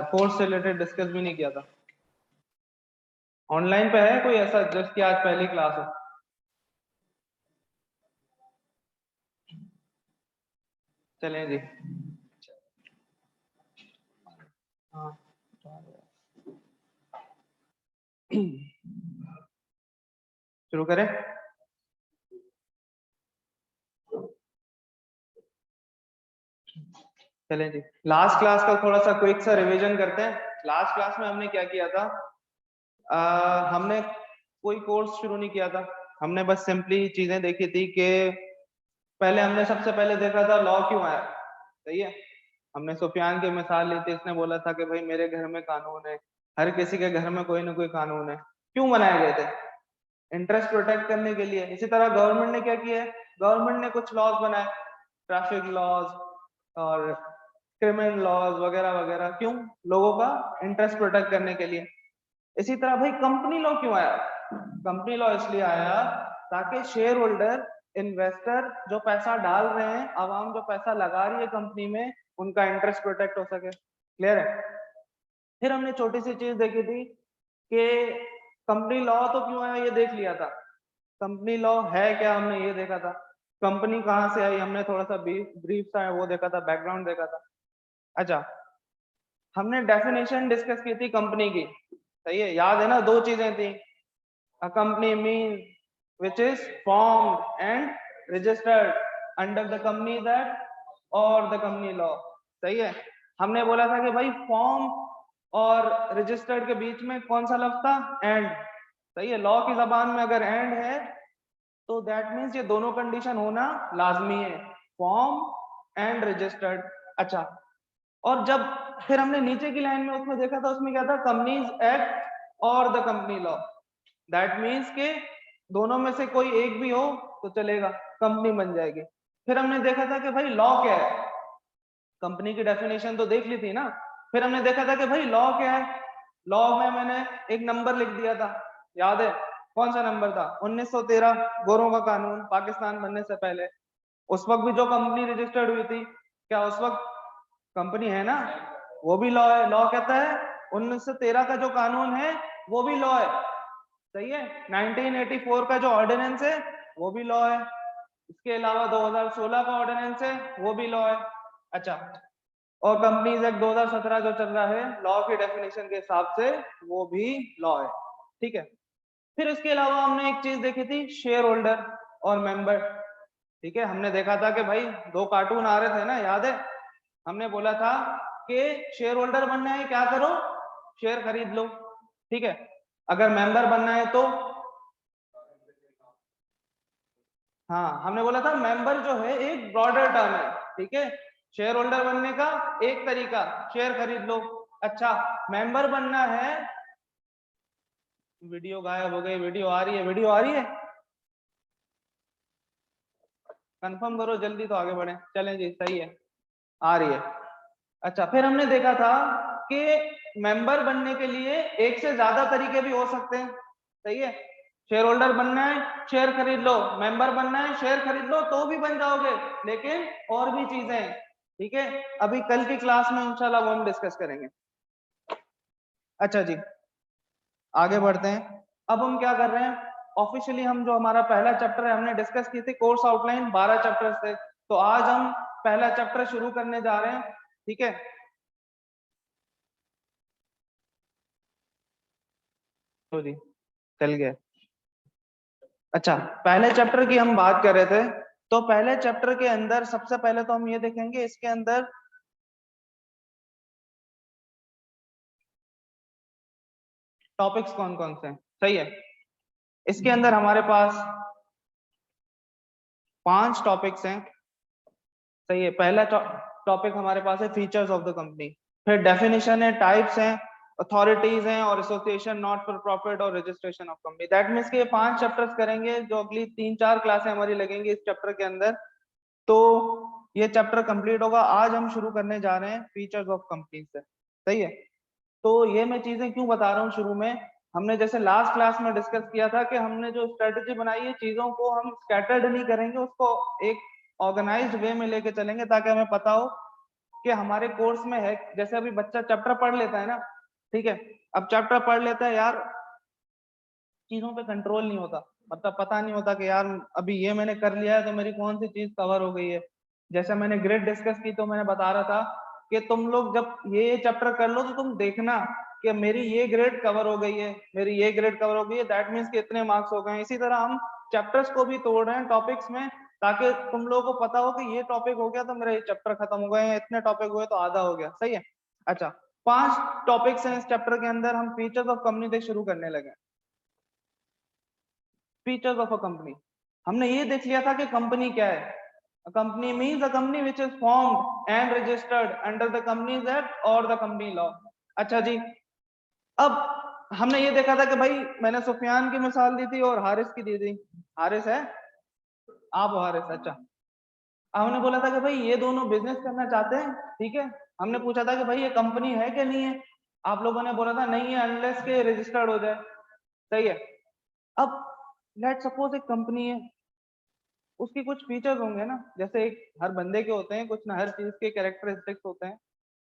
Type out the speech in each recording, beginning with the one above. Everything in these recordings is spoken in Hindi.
कोर्स से रिलेटेड डिस्कस भी नहीं किया था। ऑनलाइन पे है कोई ऐसा जिसकी आज पहली क्लास हो? चलें जी। हाँ शुरू करें। चलें जी। लास्ट क्लास का थोड़ा सा क्विक सा रिवीजन करते हैं। लास्ट क्लास में हमने क्या किया था? हमने कोई कोर्स शुरू नहीं किया था। हमने बस सिंपली चीजें देखी थी कि पहले हमने सबसे पहले देखा था लॉ क्यों आया। सही है। हमने सुफियान की मिसाल ली थी। इसने बोला था कि भाई मेरे घर में कानून है, हर किसी के घर में कोई ना कोई कानून है। क्यों बनाए गए थे? इंटरेस्ट प्रोटेक्ट करने के लिए। इसी तरह गवर्नमेंट ने क्या किया है? गवर्नमेंट ने कुछ लॉज बनाए, ट्रैफिक लॉज और क्रिमिनल लॉज वगैरह वगैरह। क्यों? लोगों का इंटरेस्ट प्रोटेक्ट करने के लिए। इसी तरह भाई कंपनी लॉ क्यों आया? कंपनी लॉ इसलिए आया ताकि शेयर होल्डर, इन्वेस्टर जो पैसा डाल रहे हैं, आवाम जो पैसा लगा रही है कंपनी में, उनका इंटरेस्ट प्रोटेक्ट हो सके। क्लियर है? फिर हमने छोटी सी चीज देखी थी कि कंपनी लॉ तो क्यों आया ये देख लिया था। कंपनी लॉ है क्या हमने ये देखा था। कंपनी कहाँ से आई हमने थोड़ा सा ब्रीफ सा वो देखा था, बैकग्राउंड देखा था। अच्छा, हमने डेफिनेशन डिस्कस की थी कंपनी की। सही है, याद है ना? दो चीजें थी। A company mean which is formed and registered under the company that और द कंपनी लॉ। सही है। हमने बोला था कि भाई फॉर्म और रजिस्टर्ड के बीच में कौन सा लफ्ज था? एंड। सही है। लॉ की जबान में अगर एंड है तो दैट मीन्स ये दोनों कंडीशन होना लाजमी है, फॉर्म एंड रजिस्टर्ड। अच्छा, और जब फिर हमने नीचे की लाइन में उसमें देखा था, उसमें क्या था? कंपनीज एक्ट और the company law. That means के दोनों में से कोई एक भी हो तो चलेगा, कंपनी बन जाएगी। फिर हमने देखा था कि भाई लॉ क्या है। कंपनी की डेफिनेशन तो देख ली थी ना। फिर हमने देखा था कि भाई लॉ क्या है। लॉ में मैंने एक नंबर लिख दिया था, याद है? कौन सा नंबर था? 1913, गोरों का कानून, पाकिस्तान बनने से पहले। उस वक्त भी जो कंपनी रजिस्टर्ड हुई थी, क्या उस वक्त कंपनी है ना? वो भी लॉ है। लॉ कहता है 1913 का जो कानून है वो भी लॉ है। सही है। 1984 का जो ऑर्डिनेंस है वो भी लॉ है। इसके अलावा 2016 का ऑर्डिनेंस है वो भी लॉ है। अच्छा, और कंपनीज एक्ट 2017 जो चल रहा है लॉ की डेफिनेशन के हिसाब से, वो भी लॉ है। ठीक है। फिर इसके अलावा हमने एक चीज देखी थी, शेयर होल्डर और मेंबर। ठीक है। हमने देखा था कि भाई दो कार्टून आ रहे थे ना, याद है? हमने बोला था कि शेयर होल्डर बनना है क्या करो? शेयर खरीद लो। ठीक है। अगर मेंबर बनना है तो, हाँ, हमने बोला था मेंबर जो है एक ब्रॉडर टर्म है। ठीक है। शेयर होल्डर बनने का एक तरीका, शेयर खरीद लो। अच्छा, मेंबर बनना है। वीडियो गायब हो गई। वीडियो आ रही है? वीडियो आ रही है? कंफर्म करो जल्दी तो आगे बढ़े। चलें जी, सही है, आ रही है। अच्छा, फिर हमने देखा था कि मेंबर बनने के लिए एक से ज्यादा तरीके भी हो सकते हैं। सही है। शेयर होल्डर बनना है, शेयर खरीद लो। मेंबर बनना है, शेयर खरीद लो तो भी बन जाओगे, लेकिन और भी चीजें हैं। ठीक है। अभी कल की क्लास में इंशाल्लाह वो हम डिस्कस करेंगे। अच्छा जी, आगे बढ़ते हैं। अब हम क्या कर रहे हैं? ऑफिशियली हम जो हमारा पहला चैप्टर है हमने डिस्कस की थी, कोर्स आउटलाइन 12 चैप्टर से। तो आज हम पहला चैप्टर शुरू करने जा रहे हैं। ठीक है। तो जी, चल गए। अच्छा, पहले चैप्टर की हम बात कर रहे थे। तो पहले चैप्टर के अंदर सबसे पहले तो हम ये देखेंगे इसके अंदर टॉपिक्स कौन कौन से हैं। सही है। इसके अंदर हमारे पास 5 टॉपिक्स हैं। सही है। पहला टॉपिक हमारे पास है फीचर्स ऑफ द कंपनी। फिर डेफिनेशन है, टाइप्स हैं, अथॉरिटीज हैं और एसोसिएशन, नॉट फॉर प्रॉफिट और registration of company. That means के ये 5 चैप्टर्स करेंगे जो अगली 3-4 क्लासें हमारी लगेंगी इस चैप्टर के अंदर। तो ये चैप्टर कंप्लीट होगा। आज हम शुरू करने जा रहे हैं फीचर्स ऑफ कंपनी से। सही है। तो ये मैं चीजें क्यों बता रहा हूँ शुरू में, हमने जैसे लास्ट क्लास में डिस्कस किया था कि हमने जो स्ट्रेटेजी बनाई है, चीजों को हम स्कैटर्ड नहीं करेंगे, उसको एक ऑर्गेनाइज्ड वे में लेके चलेंगे ताकि हमें पता हो कि हमारे कोर्स में है, जैसे अभी बच्चा चैप्टर पढ़ लेता है ना, ठीक है, अब चैप्टर पढ़ लेता है यार, चीजों पे कंट्रोल नहीं होता, मतलब पता नहीं होता कि यार अभी ये मैंने कर लिया है तो मेरी कौन सी चीज कवर हो गई है। जैसे मैंने ग्रेड डिस्कस की तो मैंने बता रहा था कि तुम लोग जब ये चैप्टर कर लो तो तुम देखना कि मेरी ये ग्रेड कवर हो गई है, मेरी ये ग्रेड कवर हो गई है, दैट मीन्स कि इतने मार्क्स हो गए हैं। इसी तरह हम चैप्टर्स को भी तोड़ रहे हैं टॉपिक्स में, ताकि तुम लोगों को पता हो कि ये टॉपिक हो गया तो मेरा ये चैप्टर खत्म हो गए हैं, इतने टॉपिक हुए तो आधा हो गया। सही है। अच्छा, 5 टॉपिक्स हैं इस चैप्टर के अंदर, हम फीचर्स ऑफ कंपनी से शुरू करने लगे। फीचर्स ऑफ अ कंपनी, हमने ये देख लिया था कि कंपनी क्या है। A company means a company which is formed and registered under the Companies Act or the company law। अच्छा जी, अब हमने ये देखा था कि भाई मैंने सुफियान की मिसाल दी थी और हारिस की दी थी। हारिस है, आप हो हारिस, अच्छा। हमने बोला था कि भाई ये दोनों बिजनेस करना चाहते हैं, ठीक है। हमने पूछा था कि भाई ये कंपनी है कि नहीं है, आप लोगों ने बोला था नहीं है अनलेस के रजिस्टर्ड हो जाए। सही है। अब लेट सपोज एक कंपनी है, उसकी कुछ फीचर्स होंगे ना, जैसे एक हर बंदे के होते हैं कुछ ना, हर चीज के कैरेक्टरिस्टिक्स होते हैं।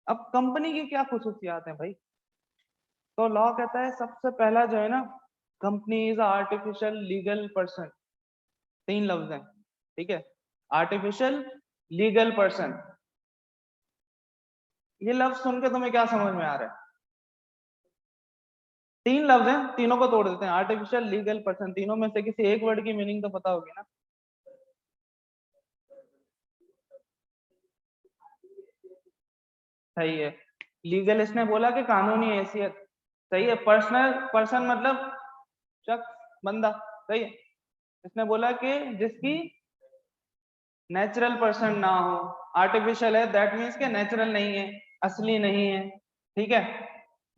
अब कंपनी की क्या खुसूसियात हैं भाई, तो लॉ कहता है सबसे पहला जो है ना, company is artificial legal person. 3 लफ्ज हैं, ठीक है। आर्टिफिशियल लीगल पर्सन, ये लफ्ज सुन के तुम्हें क्या समझ में आ रहा है? 3 लफ्ज हैं, तीनों को तोड़ देते हैं। आर्टिफिशियल लीगल पर्सन, तीनों में से किसी एक वर्ड की मीनिंग तो पता होगी ना। सही है। लीगल इसने बोला कि कानूनी हैसियत। सही है। पर्सनल, पर्सन मतलब शख्स, बंदा। सही है। इसने बोला कि जिसकी नेचुरल पर्सन ना हो। आर्टिफिशियल है, दैट मीन्स के नेचुरल नहीं है, असली नहीं है। ठीक है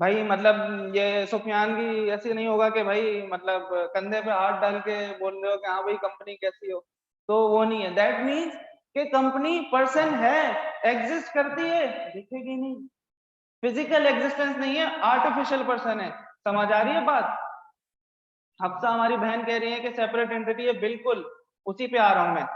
भाई, मतलब ये सुफियान की ऐसी नहीं होगा कि भाई मतलब कंधे पे हाथ डाल के बोल रहे हो कि हाँ भाई कंपनी कैसी हो, तो वो नहीं है। दैट मीन्स कि कंपनी पर्सन है, एग्जिस्ट करती है, दिखेगी नहीं, फिजिकल एग्जिस्टेंस नहीं है, आर्टिफिशियल पर्सन है। समझ आ रही है बात? हफ्सा हमारी बहन कह रही है कि सेपरेट एंटिटी है, बिल्कुल उसी पे आ रहा हूं मैं।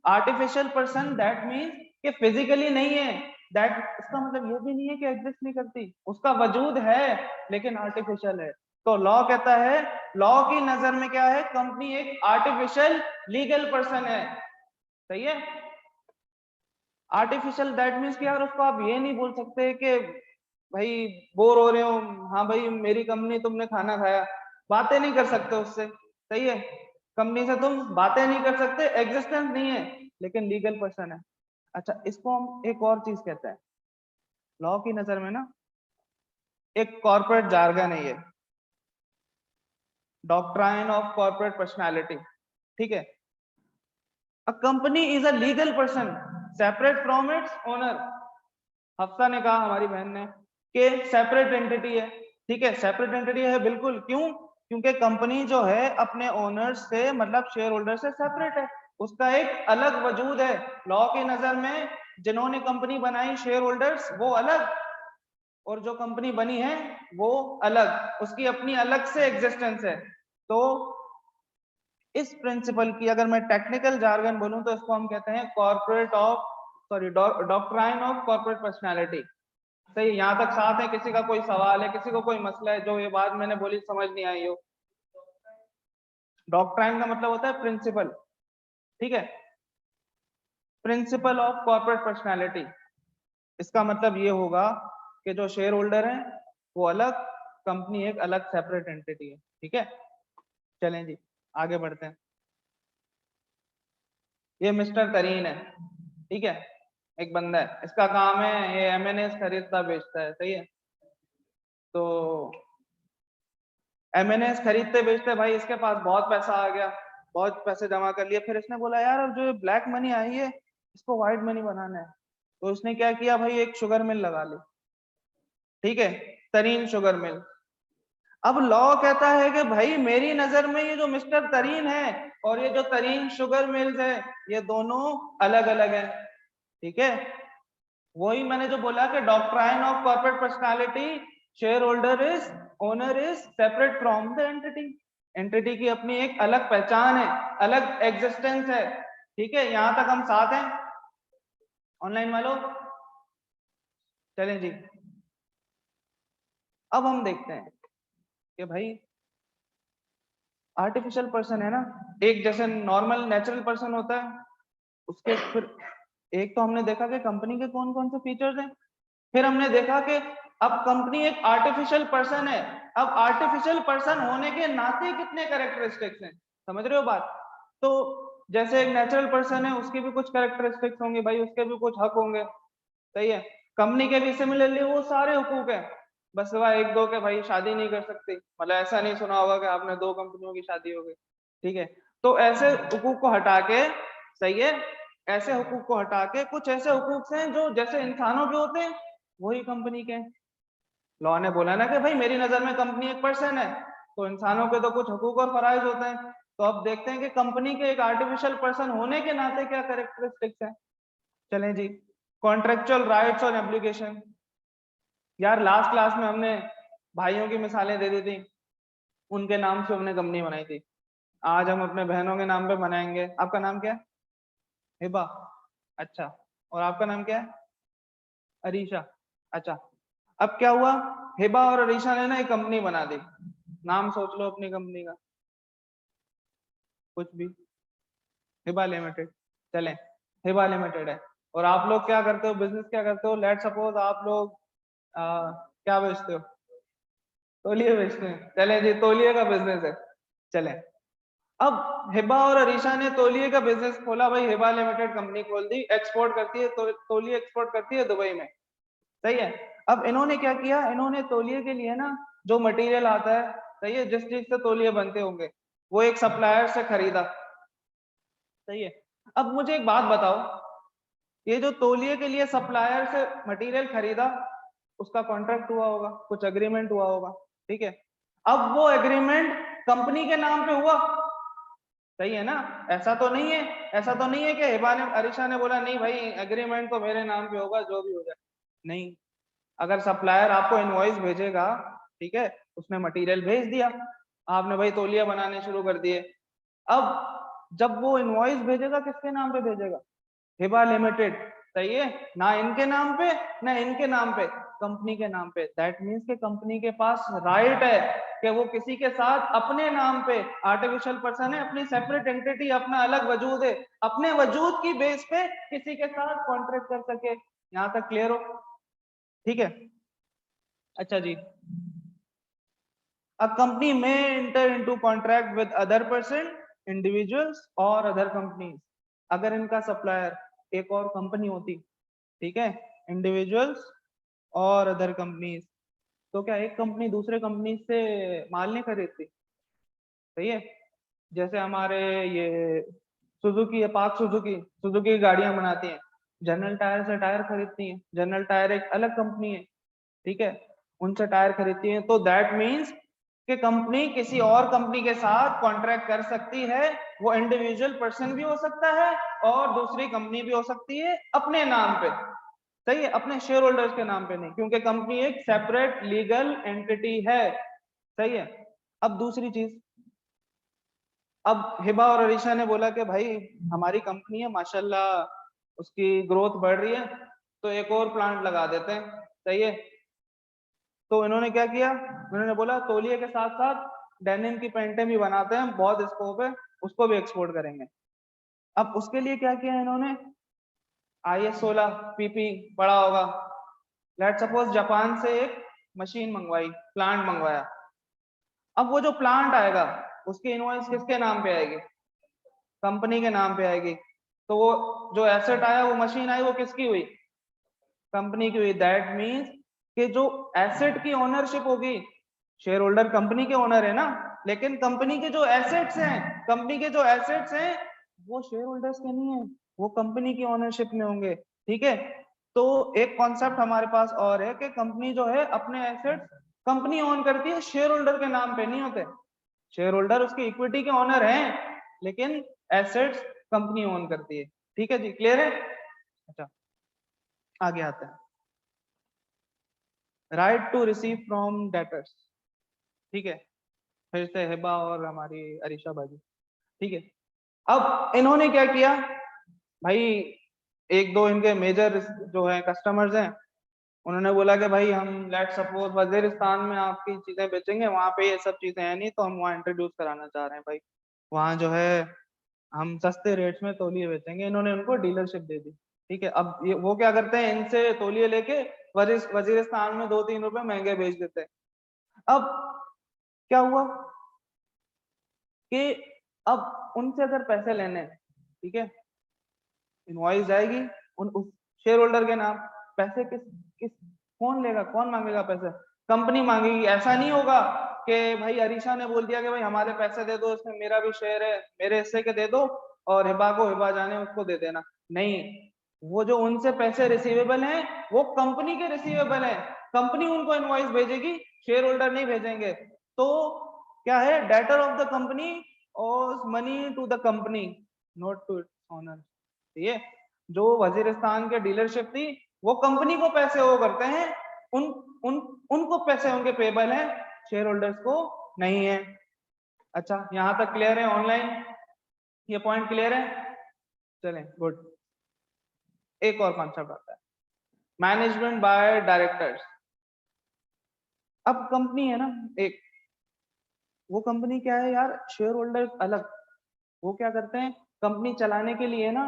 आर्टिफिशियल पर्सन दैट मीन्स कि फिजिकली नहीं है, दैट इसका मतलब ये भी नहीं है कि एग्जिस्ट नहीं करती, उसका वजूद है लेकिन आर्टिफिशियल है। तो लॉ कहता है, लॉ की नजर में क्या है, कंपनी एक आर्टिफिशियल लीगल पर्सन है। सही है। आर्टिफिशियल दैट मीन्स कि यार उसको आप ये नहीं बोल सकते कि भाई बोर हो रहे हो, हाँ भाई मेरी कंपनी, तुमने खाना खाया, बातें नहीं कर सकते उससे। सही है। कंपनी से तुम बातें नहीं कर सकते, एग्जिस्टेंस नहीं है लेकिन लीगल पर्सन है। अच्छा, इसको हम एक और चीज कहते हैं लॉ की नजर में ना, एक कॉर्पोरेट जार्गन है ये, डॉक्ट्राइन ऑफ कॉर्पोरेट पर्सनालिटी। ठीक है। अ company is a legal person separate from its owner. Hafsa ने कहा, हमारी बहन ने, कि सेपरेट एंटिटी है। ठीक है, सेपरेट एंटिटी है, बिल्कुल। क्यों? क्योंकि कंपनी जो है अपने ओनर्स से, मतलब शेयर होल्डर से सेपरेट है, उसका एक अलग वजूद है। लॉ की नजर में जिन्होंने कंपनी बनाई शेयर होल्डर्स वो अलग, और जो कंपनी बनी है वो अलग, उसकी अपनी अलग से एग्जिस्टेंस है। तो इस प्रिंसिपल की अगर मैं टेक्निकल जार्गन बोलूं तो इसको हम कहते हैं corporate of, sorry, doctrine of corporate personality. सही, यहाँ तक साथ है? किसी का कोई सवाल है, किसी को कोई मसला है जो ये बात मैंने बोली समझ नहीं आई हो? डॉक्ट्राइन का मतलब होता है प्रिंसिपल। ठीक है, प्रिंसिपल ऑफ कॉर्पोरेट पर्सनालिटी, इसका मतलब ये होगा कि जो शेयर होल्डर है वो अलग, कंपनी एक अलग सेपरेट एंटिटी है। ठीक है, चलें जी आगे बढ़ते हैं। ये मिस्टर तरीन है, ठीक है, एक बंदा है, इसका काम है ये एमएनएस खरीदता बेचता है। सही है। तो एमएनएस खरीदते बेचते भाई इसके पास बहुत पैसा आ गया, बहुत पैसे जमा कर लिए। फिर इसने बोला यार अब जो ब्लैक मनी आई है इसको व्हाइट मनी बनाना है। तो उसने क्या किया भाई, एक शुगर मिल लगा ली। ठीक है, तरीन शुगर मिल। अब लॉ कहता है कि भाई मेरी नजर में ये जो मिस्टर तरीन है और ये जो तरीन शुगर मिल्स है ये दोनों अलग अलग है। ठीक है, वही मैंने जो बोला कि doctrine of corporate personality, share holder is, owner is separate from the entity. Entity की अपनी एक अलग पहचान है, अलग एग्जिस्टेंस है। ठीक है, यहां तक हम साथ हैं ऑनलाइन वालों? चलें जी, अब हम देखते हैं कि भाई आर्टिफिशियल पर्सन है ना, एक जैसे नॉर्मल नेचुरल पर्सन होता है, उसके फिर एक तो हमने देखा कि कंपनी के कौन कौन से फीचर्स हैं, फिर हमने देखा कि अब कंपनी एक आर्टिफिशियल पर्सन है, अब आर्टिफिशियल पर्सन होने के नाते कितने कैरेक्टरिस्टिक्स हैं, समझ रहे हो बात। तो जैसे एक नेचुरल पर्सन है, उसके भी कुछ कैरेक्टरिस्टिक्स होंगे भाई, उसके भी कुछ हक होंगे, सही है। कंपनी के भी सिमिलरली वो सारे हुकूक है, बस वह एक दो के भाई शादी नहीं कर सकती, मतलब ऐसा नहीं सुना होगा कि आपने दो कंपनियों की शादी हो गई, ठीक है। तो ऐसे हुकूक को हटा के, सही है, ऐसे हुकूक को हटा के कुछ ऐसे हुकूक हैं जो जैसे इंसानों के होते हैं वही कंपनी के। लॉ ने बोला ना कि भाई मेरी नजर में कंपनी एक पर्सन है, तो इंसानों के तो कुछ हुकूक और फराइज होते हैं। तो अब देखते हैं कि कंपनी के एक आर्टिफिशियल पर्सन होने के नाते क्या कैरेक्टरिस्टिक्स है। चलें जी, कॉन्ट्रेक्चुअल राइट्स और एप्लीकेशन। यार लास्ट क्लास में हमने भाइयों की मिसालें दे दी थी, उनके नाम से हमने कंपनी बनाई थी। आज हम अपने बहनों के नाम पे बनाएंगे। आपका नाम क्या है? हिबा। अच्छा, और आपका नाम क्या है? अरीशा। अच्छा, अब क्या हुआ, हिबा और अरीशा ने ना एक कंपनी बना दी, नाम सोच लो अपनी कंपनी का कुछ भी, हिबा लिमिटेड। चलें, हिबा लिमिटेड है, और आप लोग क्या करते हो, बिजनेस क्या करते हो, लेट सपोज आप लोग क्या बेचते हो, तौलिए बेचते हैं। चले जी, तौलिए का बिजनेस है। चले, अब हिबा और अरीशा ने तौलिए का बिजनेस खोला भाई, हिबा लिमिटेड कंपनी खोल दी, एक्सपोर्ट करती है, तौलिए एक्सपोर्ट करती है दुबई में, सही है। अब इन्होंने क्या किया, इन्होंने तौलिए के लिए ना जो मटेरियल आता है, सही है, जिस चीज से तौलिए बनते होंगे, वो एक सप्लायर से खरीदा, सही है। अब मुझे एक बात बताओ, ये जो तौलिए के लिए सप्लायर से मटेरियल खरीदा, उसका कॉन्ट्रैक्ट हुआ होगा, कुछ एग्रीमेंट हुआ होगा, ठीक है। अब वो एग्रीमेंट कंपनी के नाम पे हुआ, सही है ना। ऐसा तो नहीं है, ऐसा तो नहीं है कि हिबा ने अरीशा ने बोला नहीं भाई एग्रीमेंट तो मेरे नाम पे होगा जो भी हो जाए, नहीं। अगर सप्लायर आपको इनवॉइस भेजेगा, ठीक है, उसने मटेरियल भेज दिया, आपने भाई तौलिया बनाने शुरू कर दिए। अब जब वो इनवॉइस भेजेगा किसके नाम पे भेजेगा, हिबा लिमिटेड, सही है, ना इनके नाम पे ना इनके नाम पे, कंपनी के नाम पे। दैट मीन्स के कंपनी के पास राइट है कि वो किसी के साथ अपने नाम पे, आर्टिफिशियल पर्सन है, अपनी सेपरेट एंटिटी, अपना अलग वजूद है, अपने वजूद की बेस पे किसी के साथ कॉन्ट्रैक्ट कर सके। यहां तक क्लियर हो, ठीक है। अच्छा जी, a company may enter into contract with other person, individuals और other companies। अगर इनका सप्लायर एक और कंपनी होती, ठीक है, इंडिविजुअल्स और अदर कंपनीज, तो क्या एक कंपनी दूसरे कंपनी से माल नहीं खरीदती, सही है। जैसे हमारे ये सुजुकी है, पाक सुजुकी, सुजुकी की गाड़ियां बनाती हैं, जनरल टायर से टायर खरीदती हैं, जनरल टायर एक अलग कंपनी है, ठीक है, उनसे टायर खरीदती है। तो दैट मीन्स कि कंपनी किसी और कंपनी के साथ कॉन्ट्रैक्ट कर सकती है, वो इंडिविजुअल पर्सन भी हो सकता है और दूसरी कंपनी भी हो सकती है अपने नाम पे, सही है, अपने शेयर होल्डर्स के नाम पे नहीं, क्योंकि कंपनी एक सेपरेट लीगल एंटिटी है, सही है। अब दूसरी चीज, अब हिबा और अरीशा ने बोला कि भाई हमारी कंपनी है माशाल्लाह, उसकी ग्रोथ बढ़ रही है, तो एक और प्लांट लगा देते हैं, सही है। तो इन्होंने क्या किया, उन्होंने बोला तौलिए के साथ साथ डेनिम की पैंटें भी बनाते हैं, बहुत स्कोप है, उसको भी एक्सपोर्ट करेंगे। अब उसके लिए क्या किया इन्होंने, IS 16 PP पड़ा होगा, लेट सपोज जापान से एक मशीन मंगवाई, प्लांट मंगवाया। अब वो जो प्लांट आएगा उसकी इनवॉइस किसके नाम पे आएगी, कंपनी के नाम पे आएगी। तो वो जो एसेट आया, वो मशीन आई, वो किसकी हुई, कंपनी की हुई। दैट मीन्स कि जो एसेट की ओनरशिप होगी, शेयर होल्डर कंपनी के ओनर है ना, लेकिन कंपनी के जो एसेट्स हैं, कंपनी के जो एसेट्स हैं वो शेयर होल्डर्स के नहीं है, वो कंपनी की ओनरशिप में होंगे, ठीक है। तो एक कॉन्सेप्ट हमारे पास और है कि कंपनी जो है अपने एसेट्स कंपनी ओन करती है, शेयर होल्डर के नाम पे नहीं होते। शेयर होल्डर उसकी इक्विटी के ओनर हैं, लेकिन एसेट्स कंपनी ओन करती है, ठीक है जी, क्लियर है। अच्छा, आगे आते हैं, right to receive from debtors, ठीक है, फिर से हिबा और हमारी अरीशा बाजी, ठीक है। अब इन्होंने क्या किया भाई, एक दो इनके मेजर जो है कस्टमर्स हैं, उन्होंने बोला कि भाई हम लेट सपोज वजीरिस्तान में आपकी चीजें बेचेंगे, वहां पे ये सब चीजें हैं नहीं, तो हम वहाँ इंट्रोड्यूस कराना चाह रहे हैं भाई, वहाँ जो है हम सस्ते रेट्स में तौलिए बेचेंगे। इन्होंने उनको डीलरशिप दे दी। ठीक है, अब ये वो क्या करते हैं, इनसे तौलिए लेके वजीरिस्तान में 2-3 रुपए महंगे बेच देते हैं। अब क्या हुआ कि अब उनसे अगर पैसे लेने हैं, ठीक है, इनवॉइस जाएगी उस शेयर होल्डर के नाम, पैसे किस किस कौन लेगा, कौन मांगेगा पैसे? कंपनी मांगेगी। ऐसा नहीं होगा कि भाई अरीशा ने बोल दिया कि भाई हमारे पैसे दे दो, इसमें मेरा भी शेयर है, मेरे हिस्से के दे दो, और हिबा को हिबा जाने उसको दे देना। नहीं, वो जो उनसे पैसे रिसीवेबल हैं वो कंपनी के रिसीवेबल हैं, कंपनी उनको इनवॉइस भेजेगी, शेयर होल्डर नहीं भेजेंगे। तो क्या है, डेटर ऑफ द कंपनी और money to the company, not to its owner. ये जो वजीरिस्तान के डीलरशिप थी, वो कंपनी को पैसे वो करते हैं, उन उन उनको पैसे उनके पेबल हैं, शेयर होल्डर्स को नहीं है। अच्छा, यहां तक क्लियर है? ऑनलाइन ये पॉइंट क्लियर है? चलें, गुड। एक और कॉन्सेप्ट आता है, मैनेजमेंट बाय डायरेक्टर्स। अब कंपनी है ना एक, वो कंपनी क्या है यार, शेयर होल्डर्स अलग, वो क्या करते हैं, कंपनी चलाने के लिए ना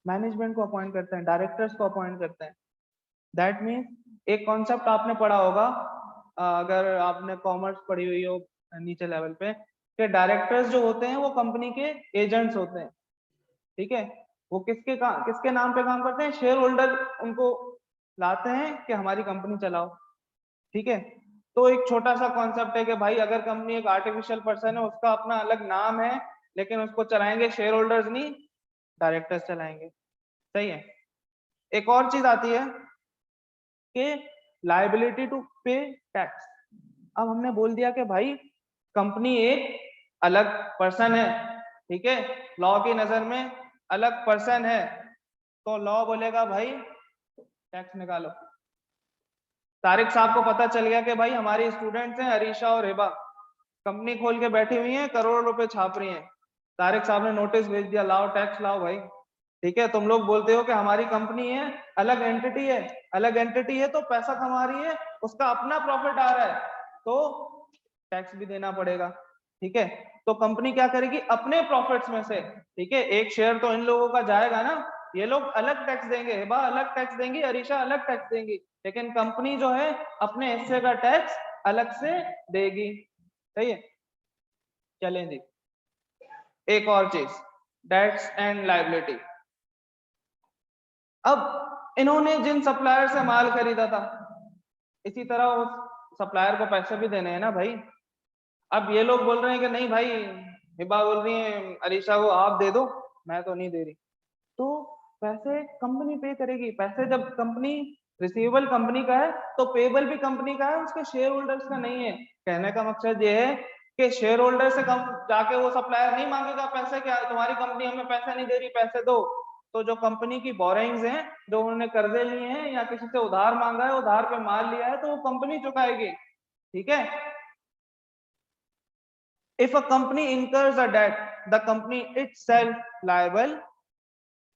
मैनेजमेंट को अपॉइंट करते हैं, डायरेक्टर्स को अपॉइंट करते हैं। दैट मीन्स एक कॉन्सेप्ट आपने पढ़ा होगा, अगर आपने कॉमर्स पढ़ी हुई हो नीचे लेवल पे, कि डायरेक्टर्स जो होते हैं वो कंपनी के एजेंट्स होते हैं। ठीक है, वो किसके नाम पे काम करते हैं, शेयर होल्डर उनको लाते हैं कि हमारी कंपनी चलाओ। ठीक है, तो एक छोटा सा कॉन्सेप्ट है कि भाई अगर कंपनी एक आर्टिफिशियल पर्सन है, उसका अपना अलग नाम है, लेकिन उसको चलाएंगे शेयर होल्डर्स नहीं, डायरेक्टर्स चलाएंगे। सही है। एक और चीज आती है कि लायबिलिटी टू पे टैक्स। अब हमने बोल दिया कि भाई कंपनी एक अलग पर्सन है, ठीक है, लॉ की नजर में अलग पर्सन है, तो लॉ बोलेगा भाई टैक्स निकालो। तारिक साहब को पता चल गया कि भाई हमारी स्टूडेंट्स हैं अरीशा और हिबा, कंपनी खोल के बैठी हुई हैं, करोड़ों रुपए छाप रही हैं। तारिक साहब ने नोटिस भेज दिया, लाओ टैक्स लाओ भाई। ठीक है, तुम लोग बोलते हो कि हमारी कंपनी है, अलग एंटिटी है, अलग एंटिटी है तो पैसा कमा रही है, उसका अपना प्रॉफिट आ रहा है, तो टैक्स भी देना पड़ेगा। ठीक है, तो कंपनी क्या करेगी, अपने प्रॉफिट्स में से, ठीक है, एक शेयर तो इन लोगों का जाएगा ना, ये लोग अलग टैक्स देंगे, हिबा अलग टैक्स देंगी, अरीशा अलग टैक्स देंगी, लेकिन कंपनी जो है अपने हिस्से का टैक्स अलग से देगी। सही है। चलें जी, एक और चीज, डेट्स एंड लायबिलिटी। अब इन्होंने जिन सप्लायर से माल खरीदा था, इसी तरह उस सप्लायर को पैसे भी देने हैं ना भाई। अब ये लोग बोल रहे हैं कि नहीं भाई, हिबा बोल रही है अरीशा को आप दे दो, मैं तो नहीं दे रही, तो पैसे कंपनी पे करेगी। पैसे जब कंपनी, रिसीवेबल कंपनी का है तो पेबल भी कंपनी का है, उसके शेयर होल्डर्स का नहीं है। कहने का मकसद ये है कि शेयर होल्डर से कम जाके वो सप्लायर नहीं मांगेगा पैसे, क्या तुम्हारी कंपनी हमें पैसे नहीं दे रही, पैसे दो। तो जो कंपनी की बोरिंग्स हैं, जो उन्होंने कर्जे लिए हैं या किसी से उधार मांगा है, उधार पे माल लिया है, तो वो कंपनी चुकाएगी। ठीक है, if a company incurs a debt, the company itself liable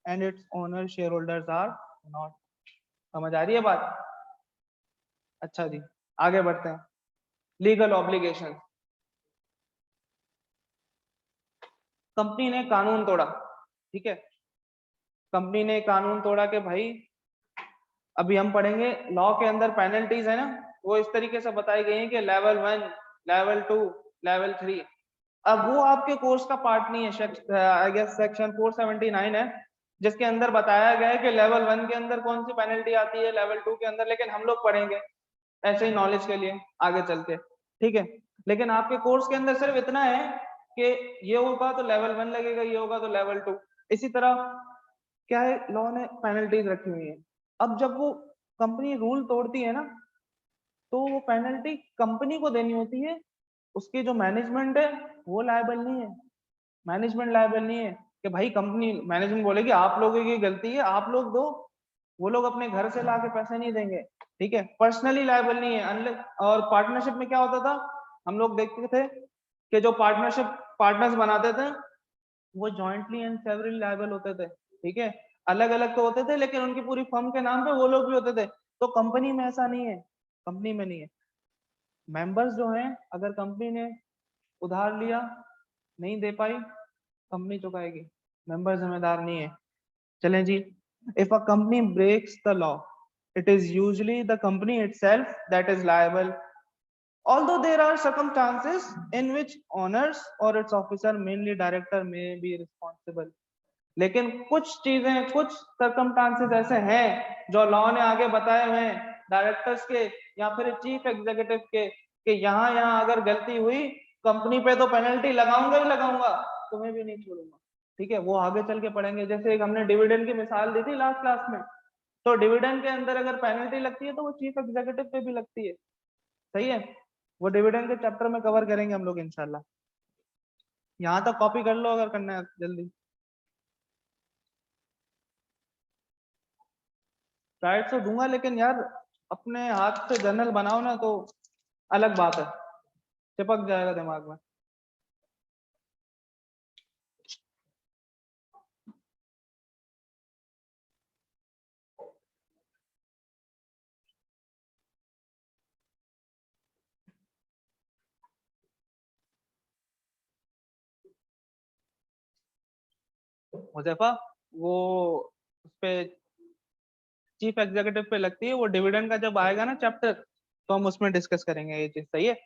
and its owner shareholders are not। समझ आ रही है बात? अच्छा जी, आगे बढ़ते हैं। Legal obligation. कंपनी ने कानून तोड़ा, ठीक है, कंपनी ने कानून तोड़ा कि भाई, अभी हम पढ़ेंगे लॉ के अंदर पेनल्टीज है ना, वो इस तरीके से बताई गई है कि लेवल 1, लेवल 2, लेवल 3। अब वो आपके कोर्स का पार्ट नहीं है, आई गेस सेक्शन 479 है, जिसके अंदर बताया गया है कि लेवल 1 के अंदर कौन सी पेनल्टी आती है, लेवल 2 के अंदर, लेकिन हम लोग पढ़ेंगे ऐसे ही नॉलेज के लिए आगे चल के। ठीक है, लेकिन आपके कोर्स के अंदर सिर्फ इतना है कि ये होगा तो लेवल 1 लगेगा, ये होगा तो लेवल 2। इसी तरह क्या है, लॉ ने पेनल्टीज रखी हुई है। अब जब वो कंपनी रूल तोड़ती है ना, तो वो पेनल्टी कंपनी को देनी होती है, उसकी जो मैनेजमेंट है वो लायबल नहीं है। मैनेजमेंट लायबल नहीं है कि भाई कंपनी मैनेजमेंट बोलेगी आप लोगों की गलती है, आप लोग दो, वो लोग अपने घर से लाके पैसे नहीं देंगे। ठीक है, पर्सनली लायबल नहीं है। और पार्टनरशिप में क्या होता था, हम लोग देखते थे कि जो पार्टनरशिप पार्टनर्स बनाते थे वो जॉइंटली एंड सेवरली लायबल होते थे। ठीक है, अलग अलग तो होते थे, लेकिन उनकी पूरी फर्म के नाम पे वो लोग भी होते थे। तो कंपनी में ऐसा नहीं है, कंपनी में नहीं है। मेंबर्स जो हैं, अगर कंपनी ने उधार लिया, नहीं दे पाई, कंपनी चुकाएगी, मेंबर जिम्मेदार नहीं है। चलें जी, if a company breaks the law, it is usually the company itself that is liable, although there are circumstances in which owners or its officer, mainly director, may be responsible। लेकिन कुछ चीजें, कुछ सर्कमस्टांसेस ऐसे हैं जो लॉ ने आगे बताए हुए हैं डायरेक्टर्स के या फिर चीफ एग्जीक्यूटिव के, कि यहाँ यहाँ अगर गलती हुई, कंपनी पे तो पेनल्टी लगाऊंगा ही लगाऊंगा, तुम्हें भी नहीं छोड़ूंगा। ठीक है, वो आगे चल के पढ़ेंगे। जैसे एक हमने डिविडेंड की मिसाल दी थी लास्ट क्लास में, तो डिविडेंड के अंदर अगर पेनल्टी लगती है तो वो चीफ एग्जीक्यूटिव पे भी लगती है। सही है, वो डिविडेंड के चैप्टर में कवर करेंगे हम लोग इंशाल्लाह। यहाँ तक कॉपी कर लो अगर करना है जल्दी। स्लाइड तो दूंगा, लेकिन यार अपने हाथ से जर्नल बनाओ ना तो अलग बात है, चिपक जाएगा दिमाग में। मुजफ्फा, वो उस पे चीफ एग्जीक्यूटिव पे लगती है, वो डिविडेंड का जब आएगा ना चैप्टर, तो हम उसमें डिस्कस करेंगे ये चीज। सही है।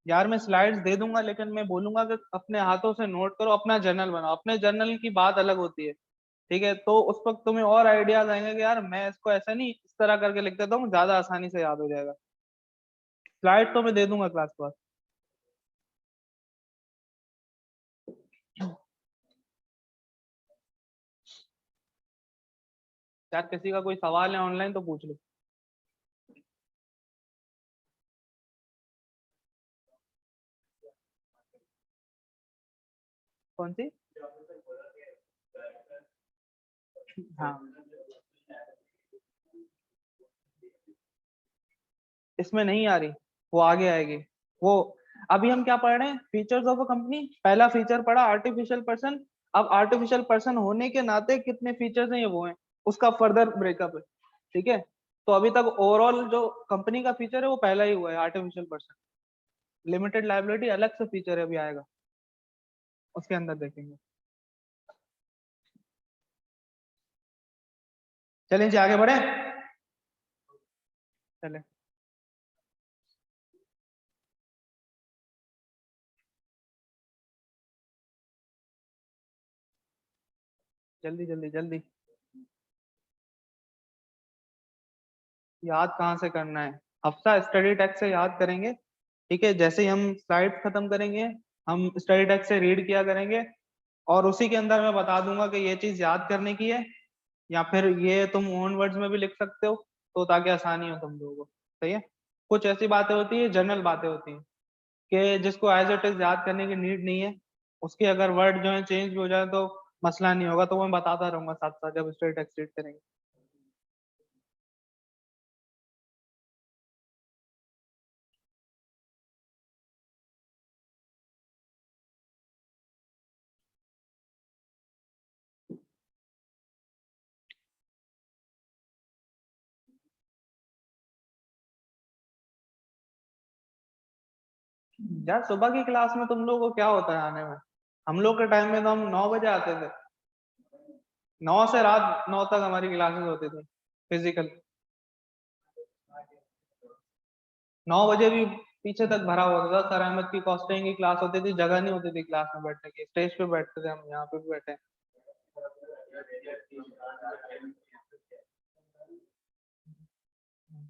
यार मैं स्लाइड्स दे दूंगा, लेकिन मैं बोलूंगा कि अपने हाथों से नोट करो, अपना जर्नल बनाओ। अपने जर्नल की बात अलग होती है, ठीक है, तो उस वक्त तुम्हें और आइडियाज आएंगे कि यार मैं इसको ऐसा नहीं इस तरह करके लिख देता हूँ, ज्यादा आसानी से याद हो जाएगा। स्लाइड तो मैं दे दूंगा क्लास के बाद। यार किसी का कोई सवाल है ऑनलाइन तो पूछ लो। कौन सी? हाँ, इसमें नहीं आ रही, वो आगे आएगी। वो अभी हम क्या पढ़ रहे हैं, फीचर्स ऑफ अ कंपनी। पहला फीचर पढ़ा आर्टिफिशियल पर्सन। अब आर्टिफिशियल पर्सन होने के नाते कितने फीचर्स हैं, ये वो हैं, उसका फर्दर ब्रेकअप है। ठीक है, तो अभी तक ओवरऑल जो कंपनी का फीचर है वो पहला ही हुआ है, आर्टिफिशियल पर्सन। लिमिटेड लाइबिलिटी अलग से फीचर है, अभी आएगा, उसके अंदर देखेंगे। चलें जी, आगे बढ़े। चले, जल्दी जल्दी जल्दी। याद कहाँ से करना है, हफ्ता स्टडी टेक्स्ट से याद करेंगे। ठीक है, जैसे ही हम स्लाइड खत्म करेंगे, हम स्टडी टेक्स्ट से रीड किया करेंगे, और उसी के अंदर मैं बता दूंगा कि ये चीज याद करने की है, या फिर ये तुम ओन वर्ड्स में भी लिख सकते हो, तो ताकि आसानी हो तुम लोगों को। सही है। कुछ ऐसी बातें होती है, जनरल बातें होती हैं, कि जिसको एज इट इज याद करने की नीड नहीं है, उसके अगर वर्ड जो है चेंज भी हो जाए तो मसला नहीं होगा, तो मैं बताता रहूंगा साथ साथ जब स्टडी टेक्स्ट रीड करेंगे। यार सुबह की क्लास में तुम लोगों को क्या होता है आने में? हम लोग के टाइम में तो हम 9 बजे आते थे, 9 से रात 9 तक हमारी क्लासेस होती थी फिजिकल। 9 बजे भी पीछे तक भरा हुआ था, सर अहमद की कॉस्टिंग की क्लास होती थी, जगह नहीं होती थी क्लास में बैठने की, स्टेज पे बैठते थे हम, यहाँ पे भी बैठे हैं।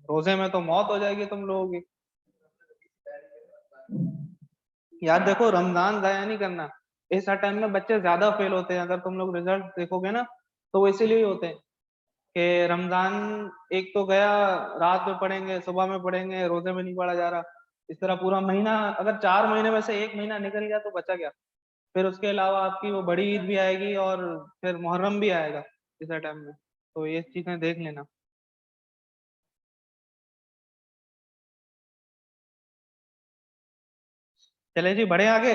रोजे में तो मौत हो जाएगी तुम लोगों की। यार देखो, रमजान जाया नहीं करना। इस टाइम में बच्चे ज्यादा फेल होते हैं, अगर तुम लोग रिजल्ट देखोगे ना, तो वो इसीलिए होते हैं कि रमजान एक तो गया, रात में पढ़ेंगे, सुबह में पढ़ेंगे, रोजे में नहीं पढ़ा जा रहा। इस तरह पूरा महीना, अगर 4 महीने में से एक महीना निकल गया तो बचा क्या? फिर उसके अलावा आपकी वो बड़ी ईद भी आएगी, और फिर मुहर्रम भी आएगा इस टाइम में, तो ये चीजें देख लेना। चले जी बढ़े आगे,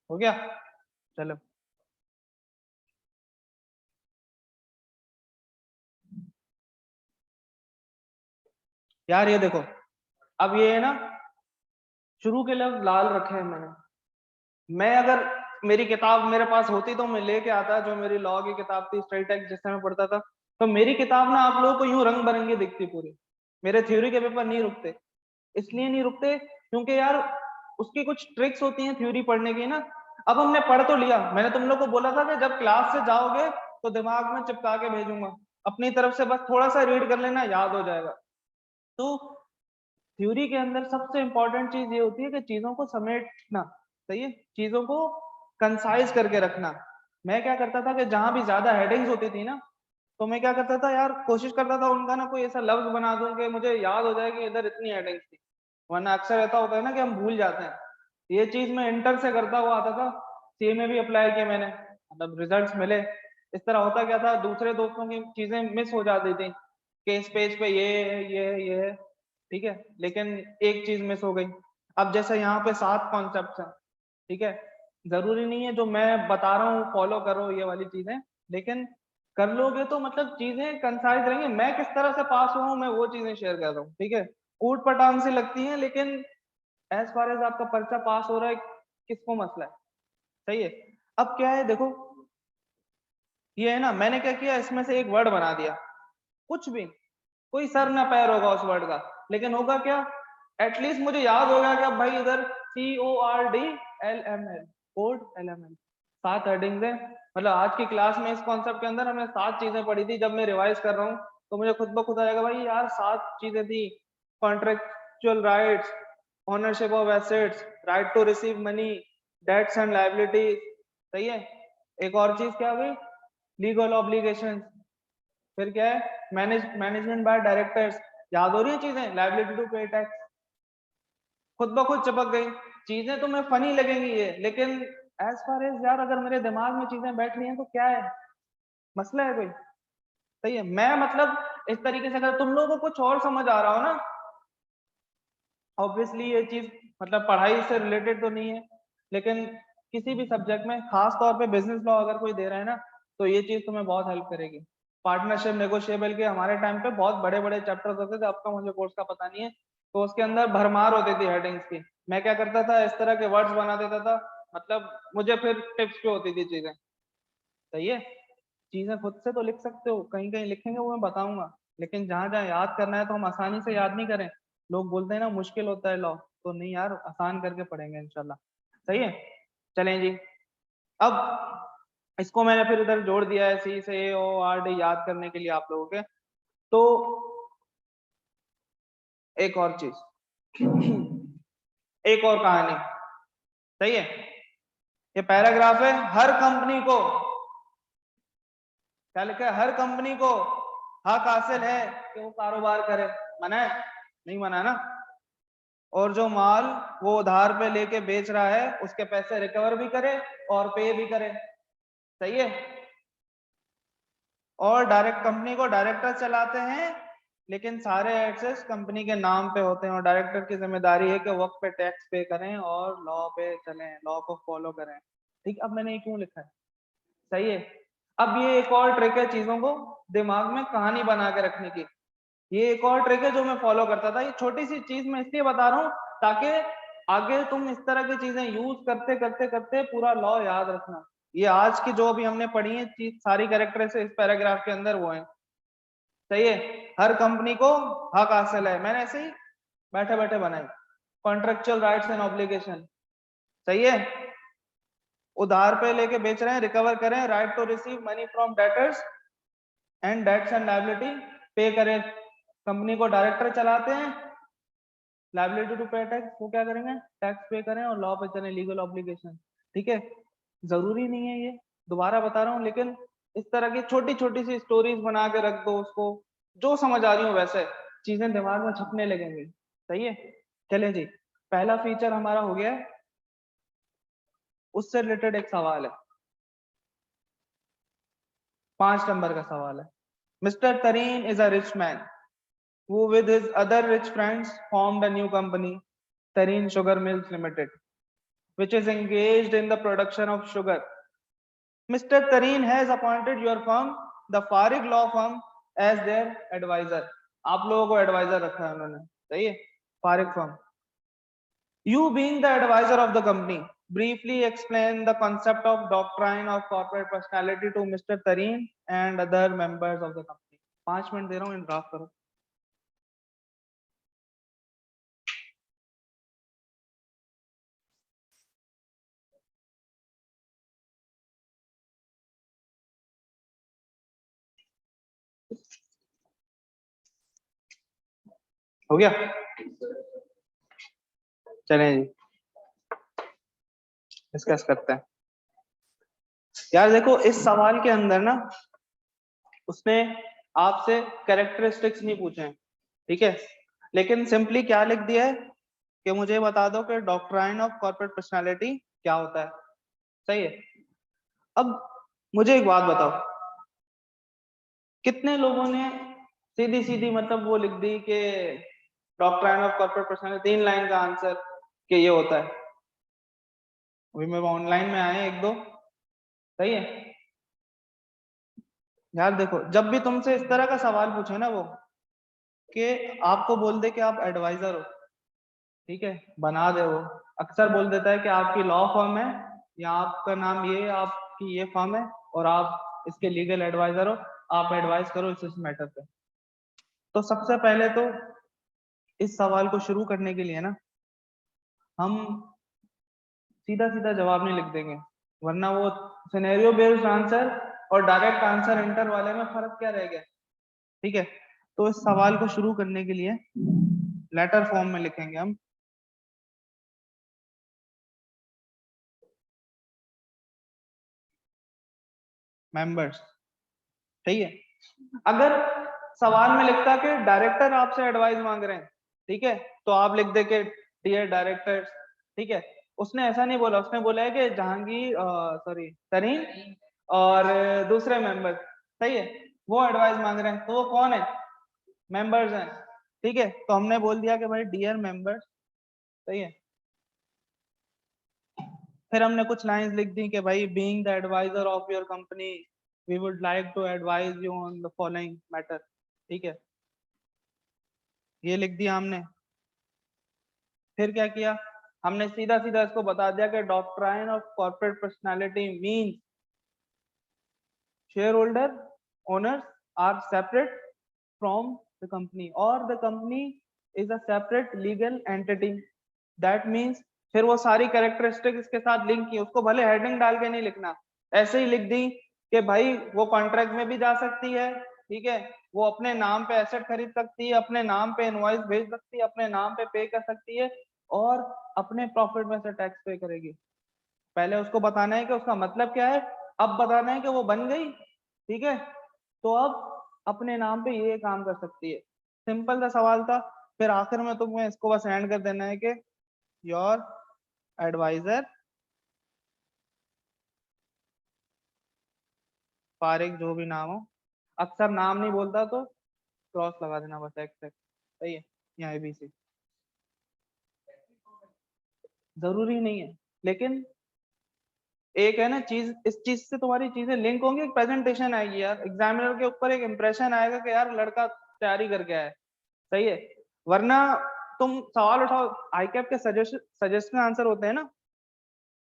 हो गया। चलो यार ये देखो, अब ये है ना, शुरू के लफ्ज लाल रखे हैं मैंने। मैं अगर मेरी किताब मेरे पास होती तो मैं लेके आता, जो मेरी लॉ की किताब थी स्ट्रेट एक्ट जिससे मैं पढ़ता था, तो मेरी किताब ना आप लोगों को यूं रंग बिरंगी दिखती पूरी। मेरे थ्योरी के पेपर नहीं रुकते, इसलिए नहीं रुकते क्योंकि यार उसकी कुछ ट्रिक्स होती हैं थ्योरी पढ़ने की ना। अब हमने पढ़ तो लिया, मैंने तुम लोग को बोला था कि जब क्लास से जाओगे तो दिमाग में चिपका के भेजूंगा, अपनी तरफ से बस थोड़ा सा रीड कर लेना, याद हो जाएगा। तो थ्योरी के अंदर सबसे इंपॉर्टेंट चीज ये होती है कि चीजों को समेटना, सही है, चीजों को कंसाइज करके रखना। मैं क्या करता था कि जहां भी ज्यादा हेडिंग्स होती थी ना, तो मैं क्या करता था यार, कोशिश करता था उनका ना कोई ऐसा लफ्ज बना दूं कि मुझे याद हो जाए कि इधर इतनी हेडिंग्स थी। वरना अक्सर ऐसा होता है ना कि हम भूल जाते हैं। ये चीज मैं इंटर से करता हुआ आता था, सी में भी अप्लाई किया मैंने, मतलब रिजल्ट्स मिले। इस तरह होता क्या था, दूसरे दोस्तों की चीजें मिस हो जाती थी कि इस पेज पे ये है, ठीक है, लेकिन एक चीज मिस हो गई। अब जैसे यहाँ पे 7 कॉन्सेप्ट हैं, ठीक है, जरूरी नहीं है जो मैं बता रहा हूँ फॉलो करो ये वाली चीजें, लेकिन कर लोगे तो मतलब चीजें कंसाइज रहेंगी। मैं किस तरह से पास हुआ हूँ मैं वो चीजें शेयर कर रहा हूँ, ठीक है। ऊट पटांग सी लगती हैं, लेकिन एज फार एज आपका पर्चा पास हो रहा है, किसको मसला है, सही है। अब क्या है देखो, ये है ना, मैंने क्या किया, इसमें से एक वर्ड बना दिया, कुछ भी, कोई सर ना पैर होगा उस वर्ड का, लेकिन होगा क्या, एटलीस्ट मुझे याद होगा कि अब भाई इधर CORDLML, कोड LML, 7 हेडिंग्स है। मतलब आज की क्लास में इस कॉन्सेप्ट के अंदर हमने 7 चीजें पढ़ी थी। जब मैं रिवाइज कर रहा हूँ तो मुझे खुद ब खुद आएगा भाई यार 7 चीजें थी। Contractual rights, ownership of assets, right to receive money, debts and liabilities, सही है। एक और चीज क्या हुई, लीगल ऑब्लिगेशन, फिर क्या है, मैनेजमेंट बाय डायरेक्टर्स, याद हो रही है चीजें, लाइबिलिटी टू पे टैक्स, खुद ब खुद चिपक गई। चीजें तुम्हें फनी लगेंगी ये, लेकिन एज फार एज यार अगर मेरे दिमाग में चीजें बैठ रही हैं तो क्या है, मसला है कोई, सही है। मैं मतलब इस तरीके से, अगर तुम लोगों को कुछ और समझ आ रहा हो ना, ऑब्वियसली ये चीज मतलब पढ़ाई से रिलेटेड तो नहीं है, लेकिन किसी भी सब्जेक्ट में, खास तौर पे बिजनेस लॉ अगर कोई दे रहा है ना, तो ये चीज तुम्हें बहुत हेल्प करेगी। पार्टनरशिप नेगोशिएबल के हमारे टाइम पे बहुत बड़े बड़े चैप्टर्स होते थे, अब का मुझे कोर्स का पता नहीं है, तो उसके अंदर भरमार होती थी हेडिंग्स की। मैं क्या करता था, इस तरह के वर्ड्स बना देता था, मतलब मुझे फिर टिप्स पे होती थी चीजें, सही है। चीजें खुद से तो लिख सकते हो, कहीं कहीं लिखेंगे वो मैं बताऊंगा, लेकिन जहां जहां याद करना है तो हम आसानी से याद नहीं करें। लोग बोलते हैं ना मुश्किल होता है लॉ, तो नहीं यार, आसान करके पढ़ेंगे इंशाल्लाह, सही है। चलें जी, अब इसको मैंने फिर इधर जोड़ दिया है, CORD याद करने के लिए आप लोगों के। तो एक और चीज एक और कहानी, सही है। ये पैराग्राफ है, हर कंपनी को, क्या लिखा है, हर कंपनी को हक हासिल है कि वो कारोबार करे, मना है, नहीं मना ना। और जो माल वो उधार पे लेके बेच रहा है उसके पैसे रिकवर भी करे और पे भी करे, सही है। और डायरेक्ट कंपनी को डायरेक्टर चलाते हैं, लेकिन सारे एक्सेस कंपनी के नाम पे होते हैं, और डायरेक्टर की जिम्मेदारी है कि वक्त पे टैक्स पे करें और लॉ पे चलें, लॉ को फॉलो करें, ठीक। अब मैंने ये क्यों लिखा है, सही है। अब ये एक और ट्रिक है चीजों को दिमाग में कहानी बना के रखने की, ये एक और ट्रिक है जो मैं फॉलो करता था। ये छोटी सी चीज मैं इसलिए बता रहा हूँ ताकि आगे तुम इस तरह की चीजें यूज करते करते करते पूरा लॉ याद रखना। ये आज की जो भी हमने पढ़ी है चीज, सारी कैरेक्टर से इस पैराग्राफ के अंदर वो है, सही है। हर कंपनी को हक हासिल है, मैंने ऐसे ही बैठे बैठे बनाई। कॉन्ट्रेक्चुअल राइट्स एंड ऑब्लिगेशन, सही है, उधार पे लेके बेच रहे हैं, रिकवर करें, right to receive money from debtors and debts and liability pay करें। कंपनी को डायरेक्टर चलाते हैं, लायबिलिटी टू पे टैक्स, वो क्या करेंगे, टैक्स पे करें और लॉ पे चलें, लीगल ऑब्लिगेशन, ठीक है। जरूरी नहीं है ये, दोबारा बता रहा हूँ, लेकिन इस तरह की छोटी छोटी सी स्टोरीज बना के रख दो, उसको जो समझ आ रही हो वैसे चीजें दिमाग में छपने लगेंगे, सही है। चलें जी, पहला फीचर हमारा हो गया है। उससे रिलेटेड एक सवाल है, 5 नंबर का सवाल है। मिस्टर तरीन is a rich man who with his other rich friends formed a new company. Tareen Sugar Mills Limited, which is engaged in the production of sugar. Mr. Tareen has appointed your firm, the Farig Law Firm, as their advisor. आप लोगों को advisor रखा है उन्होंने, सही है? Farig Firm. You being the advisor of the company, briefly explain the concept of doctrine of corporate personality to Mr. Tareen and other members of the company. 5 minute दे रहा हूँ, इंटराप्ट करो. हो गया? चलें जी, डिस्कस करते हैं. यार देखो, इस सवाल के अंदर ना उसने आपसे कैरेक्टरिस्टिक्स नहीं पूछे हैं, ठीक है, लेकिन सिंपली क्या लिख दिया है कि मुझे बता दो कि डॉक्ट्राइन ऑफ कॉर्पोरेट पर्सनालिटी क्या होता है. सही है. अब मुझे एक बात बताओ, कितने लोगों ने सीधी सीधी मतलब वो लिख दी कि doctrine of corporate personality 3 line का आंसर कि ये होता है. अभी मैं ऑनलाइन में आए 1-2. सही है. यार देखो, जब भी तुमसे इस तरह का सवाल पूछे ना वो कि आपको बोल दे कि आप एडवाइजर हो, ठीक है, बना दे, वो अक्सर बोल देता है कि आपकी लॉ फर्म है या आपका नाम ये, आपकी ये फर्म है और आप इसके लीगल एडवाइजर हो, आप एडवाइस करो इस मैटर पे. तो सबसे पहले तो इस सवाल को शुरू करने के लिए ना हम सीधा सीधा जवाब नहीं लिख देंगे, वरना वो सिनेरियो बेस्ड आंसर और डायरेक्ट आंसर इंटर वाले में फर्क क्या रह गया. ठीक है. तो इस सवाल को शुरू करने के लिए लेटर फॉर्म में लिखेंगे हम मेंबर्स. ठीक है. अगर सवाल में लिखता कि डायरेक्टर आपसे एडवाइस मांग रहे हैं, ठीक है, तो आप लिख दे के डियर डायरेक्टर. ठीक है. उसने ऐसा नहीं बोला, उसने बोला है कि जहांगीर सॉरी तरीन और दूसरे मेंबर. सही है. वो एडवाइस मांग रहे हैं, तो वो कौन है? मेंबर्स हैं. ठीक है. तो हमने बोल दिया कि भाई डियर मेंबर्स. सही है. फिर हमने कुछ लाइंस लिख दी कि भाई being the adviser of your company we would like to advise you on the following matter. ठीक है. ये लिख दिया हमने. फिर क्या किया हमने? सीधा सीधा इसको बता दिया कि doctrine of corporate personality means share holder owners are separate from the company और the company is a separate legal entity. That means फिर वो सारी कैरेक्टरिस्टिक इसके साथ लिंक की, उसको भले हेडिंग डाल के नहीं लिखना, ऐसे ही लिख दी कि भाई वो कॉन्ट्रैक्ट में भी जा सकती है. ठीक है. वो अपने नाम पे एसेट खरीद सकती है, अपने नाम पे इनवॉइस भेज सकती है, अपने नाम पे कर सकती है और अपने प्रॉफिट में से टैक्स पे करेगी. पहले उसको बताना है कि उसका मतलब क्या है, अब बताना है कि वो बन गई. ठीक है. तो अब अपने नाम पे ये काम कर सकती है. सिंपल सा सवाल था. फिर आखिर में तुम्हें इसको बस एंड कर देना है कि योर एडवाइजर फारिग, जो भी नाम हो. अक्सर नाम नहीं बोलता तो क्रॉस लगा देना बस, एक्स एक्स. सही है. या एबीसी जरूरी नहीं है, लेकिन एक है ना चीज, इस चीज से तुम्हारी चीजें लिंक होंगी, एक प्रेजेंटेशन आएगी यार, एग्जामिनर के ऊपर एक इंप्रेशन आएगा कि यार लड़का तैयारी करके आया है. सही है. वरना तुम सवाल उठाओ, आईकैप के सजेशन आंसर होते हैं ना,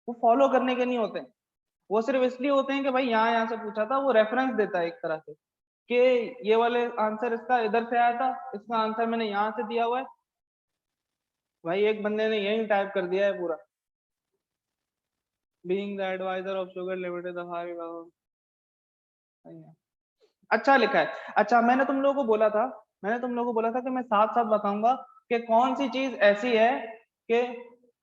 वो फॉलो करने के नहीं होते. वो सिर्फ इसलिए होते हैं कि भाई यहाँ से पूछा था, वो रेफरेंस देता है एक तरह से कि ये वाले आंसर इसका इधर से आया था, इसका आंसर मैंने यहाँ से दिया हुआ है. भाई एक बंदे ने यही टाइप कर दिया है पूरा, being the adviser of sugar limited the फारिग. अच्छा लिखा है. अच्छा, मैंने तुम लोगों को बोला था कि मैं साथ साथ बताऊंगा कि कौन सी चीज ऐसी है कि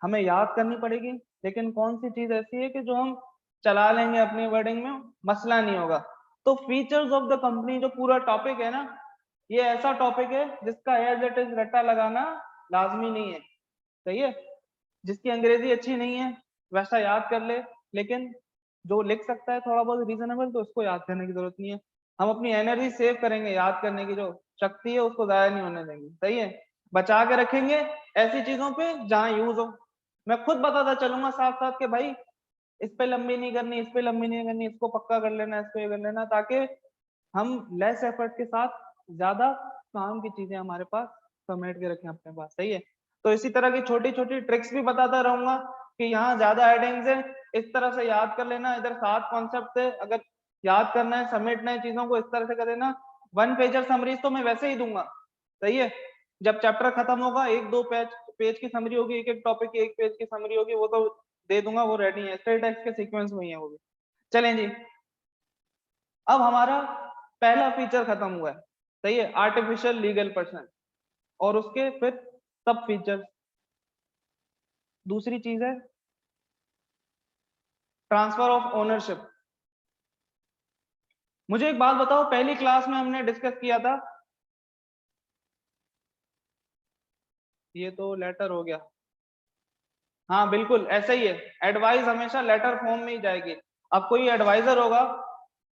हमें याद करनी पड़ेगी, लेकिन कौन सी चीज ऐसी है कि जो हम चला लेंगे अपनी वर्डिंग में, मसला नहीं होगा. तो फीचर्स ऑफ द कंपनी जो पूरा टॉपिक है ना, ये ऐसा टॉपिक है जिसका एज इट इज रट्टा लगाना लाजमी नहीं है. सही है. जिसकी अंग्रेजी अच्छी नहीं है वैसा याद कर ले, लेकिन जो लिख सकता है थोड़ा बहुत रीजनेबल, तो उसको याद करने की जरूरत नहीं है. हम अपनी एनर्जी सेव करेंगे, याद करने की जो शक्ति है उसको जाया नहीं होने देंगे. सही है. बचा के रखेंगे ऐसी चीजों पे जहां यूज हो। मैं खुद बताता चलूंगा साथ साथ के भाई इस पे लंबी नहीं करनी, इस पे लंबी नहीं करनी, इसको पक्का कर लेना, इसको ये कर लेना, ताकि हम लेस एफर्ट के साथ ज्यादा काम की चीजें हमारे पास समेट के रखें अपने पास। सही है। तो इसी तरह की छोटी छोटी ट्रिक्स भी बताता रहूंगा कि यहाँ ज्यादा हेडिंग्स है, इस तरह से याद कर लेना। इधर 7 कॉन्सेप्ट है, अगर याद करना है, समेटना है चीजों को, इस तरह से कर देना। 1 पेजर समरीज तो मैं वैसे ही दूंगा। सही है। जब चैप्टर खत्म होगा 1-2 पेज की समरी होगी, एक एक टॉपिक की 1 पेज की समरी होगी, वो तो दे दूंगा, वो रेडी है, स्ट्रेट एक्स के सीक्वेंस में ही है वो भी। चलें जी, अब हमारा पहला फीचर खत्म हुआ है। सही है, आर्टिफिशियल लीगल पर्सन, और उसके फिर सब फीचर। दूसरी चीज है ट्रांसफर ऑफ ओनरशिप। मुझे एक बात बताओ, पहली क्लास में हमने डिस्कस किया था, ये तो लेटर हो गया, हाँ बिल्कुल ऐसा ही है, एडवाइस हमेशा लेटर फॉर्म में ही जाएगी। अब कोई एडवाइजर होगा,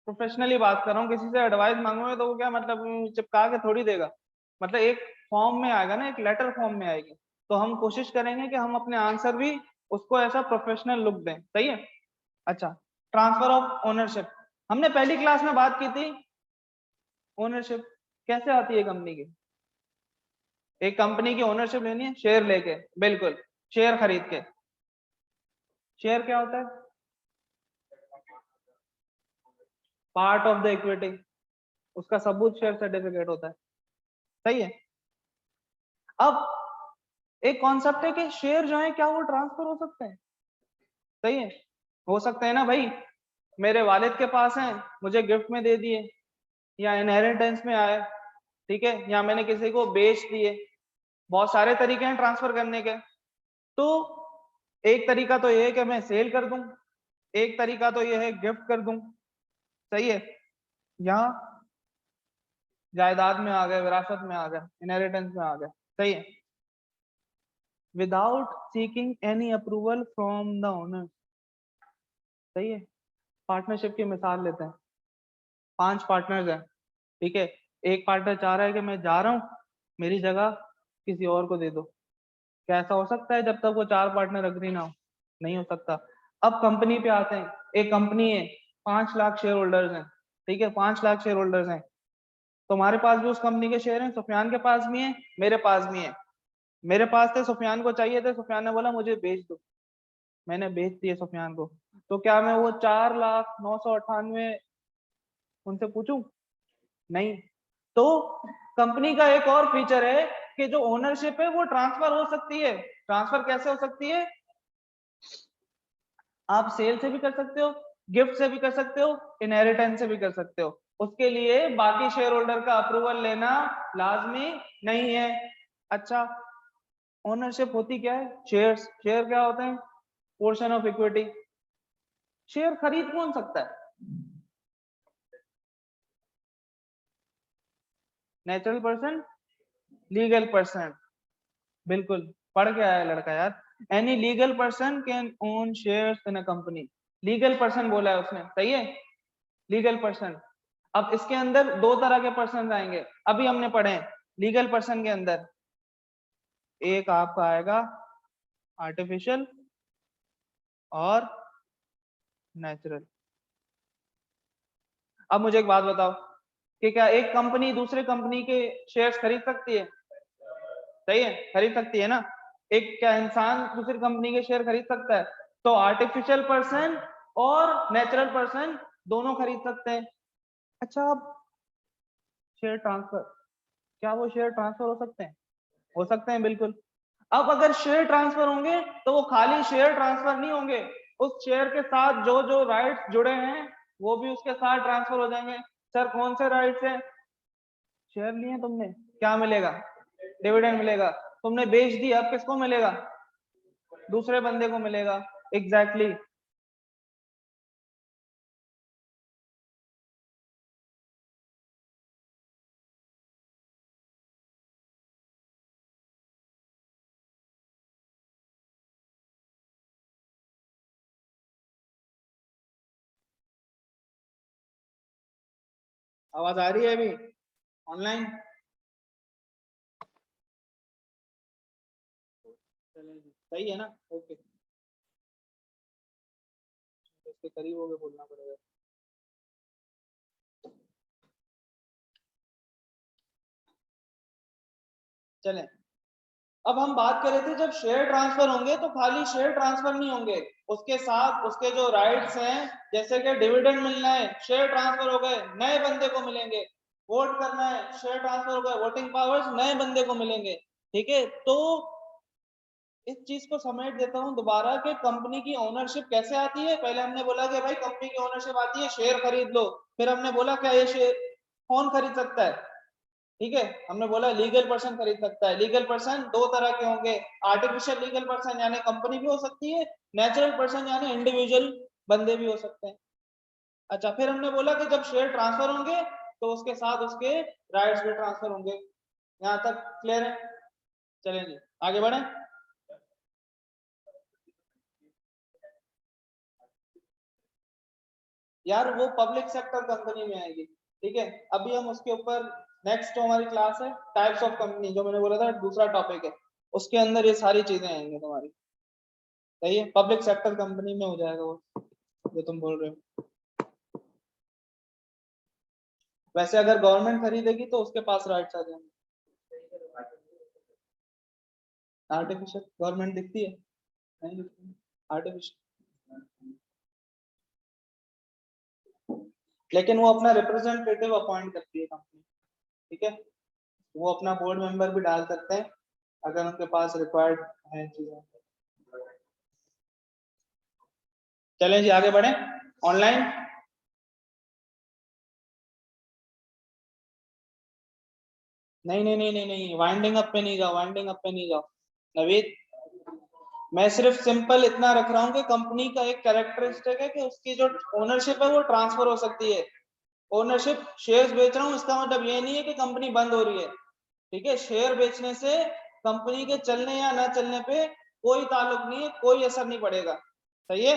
प्रोफेशनली बात कर रहा हूँ, किसी से एडवाइस मांगोगे तो वो क्या मतलब चिपका के थोड़ी देगा, मतलब एक फॉर्म में आएगा ना, एक लेटर फॉर्म में आएगी। तो हम कोशिश करेंगे कि हम अपने आंसर भी उसको ऐसा प्रोफेशनल लुक दें। सही है। अच्छा, ट्रांसफर ऑफ ओनरशिप, हमने पहली क्लास में बात की थी। ओनरशिप कैसे आती है कंपनी की? एक कंपनी की ओनरशिप लेनी है शेयर लेके, बिल्कुल, शेयर खरीद के। शेयर क्या होता है? पार्ट ऑफ द इक्विटी, उसका सबूत शेयर सर्टिफिकेट होता है। सही है। अब एक कॉन्सेप्ट है कि शेयर जो है क्या वो ट्रांसफर हो सकते हैं? सही है, हो सकते हैं ना भाई। मेरे वालिद के पास है, मुझे गिफ्ट में दे दिए, या इनहेरिटेंस में आए, ठीक है, या मैंने किसी को बेच दिए। बहुत सारे तरीके हैं ट्रांसफर करने के। तो एक तरीका तो ये है कि मैं सेल कर दूं, एक तरीका तो ये है गिफ्ट कर दूं। सही है, यहाँ जायदाद में आ गए, विरासत में आ गए, इनहेरिटेंस में आ गए। सही है। Without seeking any approval from the owner. सही है। पार्टनरशिप की मिसाल लेते हैं, 5 पार्टनर्स हैं, ठीक है, एक पार्टनर चाह रहा है कि मैं जा रहा हूँ, मेरी जगह किसी और को दे दो। क्या ऐसा हो सकता है जब तक वो 4 पार्टनर अग्री ना हो? नहीं हो सकता। अब कंपनी पे आते हैं, एक कंपनी है, 5 लाख शेयर होल्डर्स हैं, ठीक है, 5 लाख शेयर होल्डर्स हैं। तुम्हारे पास भी उस कंपनी के शेयर हैं, सुफियान के पास भी हैं, मेरे पास भी हैं। मेरे पास थे, सुफियान को चाहिए थे, सुफियान ने बोला मुझे बेच दो, मैंने बेच दिए सुफियान को। तो क्या मैं वो 4,09,98 उनसे पूछूं? नहीं। तो कंपनी का एक और फीचर है कि जो ओनरशिप है वो ट्रांसफर हो सकती है। ट्रांसफर कैसे हो सकती है? आप सेल से भी कर सकते हो, गिफ्ट से भी कर सकते हो, इनहेरिटेंस से भी कर सकते हो। उसके लिए बाकी शेयर होल्डर का अप्रूवल लेना लाजमी नहीं है। अच्छा, ओनरशिप होती क्या है? शेयर्स। शेयर क्या होते हैं? Portion of equity. शेयर खरीद कौन सकता है? नेचुरल पर्सन, लीगल पर्सन, बिल्कुल पढ़ के आया लड़का यार। Any legal person can own shares in a company. Legal person बोला है उसने, सही है, लीगल पर्सन। अब इसके अंदर 2 तरह के पर्सन आएंगे, अभी हमने पढ़े। लीगल पर्सन के अंदर एक आपका आएगा आर्टिफिशियल और नेचुरल। अब मुझे एक बात बताओ कि क्या एक कंपनी दूसरे कंपनी के शेयर्स खरीद सकती है? सही है, खरीद सकती है ना। एक क्या इंसान दूसरी कंपनी के शेयर खरीद सकता है? तो आर्टिफिशियल पर्सन और नेचुरल पर्सन दोनों खरीद सकते हैं। अच्छा, अब शेयर ट्रांसफर, क्या वो शेयर ट्रांसफर हो सकते हैं? हो सकते हैं, बिल्कुल। अब अगर शेयर ट्रांसफर होंगे तो वो खाली शेयर ट्रांसफर नहीं होंगे, उस शेयर के साथ जो जो राइट्स जुड़े हैं वो भी उसके साथ ट्रांसफर हो जाएंगे। सर कौन से राइट्स हैं? शेयर लिए तुमने, क्या मिलेगा? डिविडेंड मिलेगा। तुमने बेच दी, अब किसको मिलेगा? दूसरे बंदे को मिलेगा। Exactly exactly। आवाज आ रही है अभी ऑनलाइन? सही है ना? ओके, इसके करीब हो गए, बोलना पड़ेगा। चले, अब हम बात कर रहे थे जब शेयर ट्रांसफर होंगे तो खाली शेयर ट्रांसफर नहीं होंगे, उसके साथ उसके जो राइट्स हैं, जैसे कि डिविडेंड मिलना है, शेयर ट्रांसफर हो गए, नए बंदे को मिलेंगे। वोट करना है, शेयर ट्रांसफर हो गए, वोटिंग पावर्स नए बंदे को मिलेंगे। ठीक है, तो इस चीज को समेट देता हूं दोबारा कि कंपनी की ओनरशिप कैसे आती है। पहले हमने बोला कि भाई कंपनी की ओनरशिप आती है, शेयर खरीद लो। फिर हमने बोला क्या ये शेयर कौन खरीद सकता है? ठीक है, हमने बोला लीगल पर्सन खरीद सकता है। लीगल पर्सन दो तरह के होंगे, आर्टिफिशियल लीगल पर्सन यानी कंपनी भी हो सकती है, नेचुरल पर्सन यानी इंडिविजुअल बंदे भी हो सकते हैं। अच्छा, फिर हमने बोला कि जब शेयर ट्रांसफर होंगे तो उसके साथ उसके राइट्स भी ट्रांसफर होंगे। यहाँ तक क्लियर है? चलेंगे आगे बढ़े। यार वो पब्लिक सेक्टर कंपनी में आएगी। ठीक है, अभी हम उसके ऊपर नेक्स्ट जो हमारी क्लास है टाइप्स ऑफ कंपनी, जो मैंने बोला था दूसरा टॉपिक है, उसके अंदर ये सारी चीजें आएंगी तुम्हारी। सही है, पब्लिक सेक्टर कंपनी में हो जाएगा वो जो तुम बोल रहे हो। वैसे अगर गवर्नमेंट खरीदेगी तो उसके पास राइट्स आ जाएंगे। आर्टिफिशियल गवर्नमेंट दिखती है? नहीं दिखती आर्टिफिशियल, लेकिन वो अपना रिप्रेजेंटेटिव अपॉइंट करती है कंपनी। ठीक है, वो अपना बोर्ड मेंबर भी डाल सकते हैं अगर उनके पास रिक्वायर्ड है चीजें। चलें जी आगे बढ़े। ऑनलाइन नहीं नहीं नहीं नहीं नहीं, वाइंडिंग अप पे नहीं जाओ, वाइंडिंग अप पे नहीं जाओ नवीद। मैं सिर्फ सिंपल इतना रख रहा हूँ कि कंपनी का एक कैरेक्टरिस्टिक है कि उसकी जो ओनरशिप है वो ट्रांसफर हो सकती है। ओनरशिप शेयर्स बेच रहा हूँ इसका मतलब ये नहीं है कि कंपनी बंद हो रही है। ठीक है, शेयर बेचने से कंपनी के चलने या न चलने पे कोई ताल्लुक नहीं है, कोई असर नहीं पड़ेगा। सही है,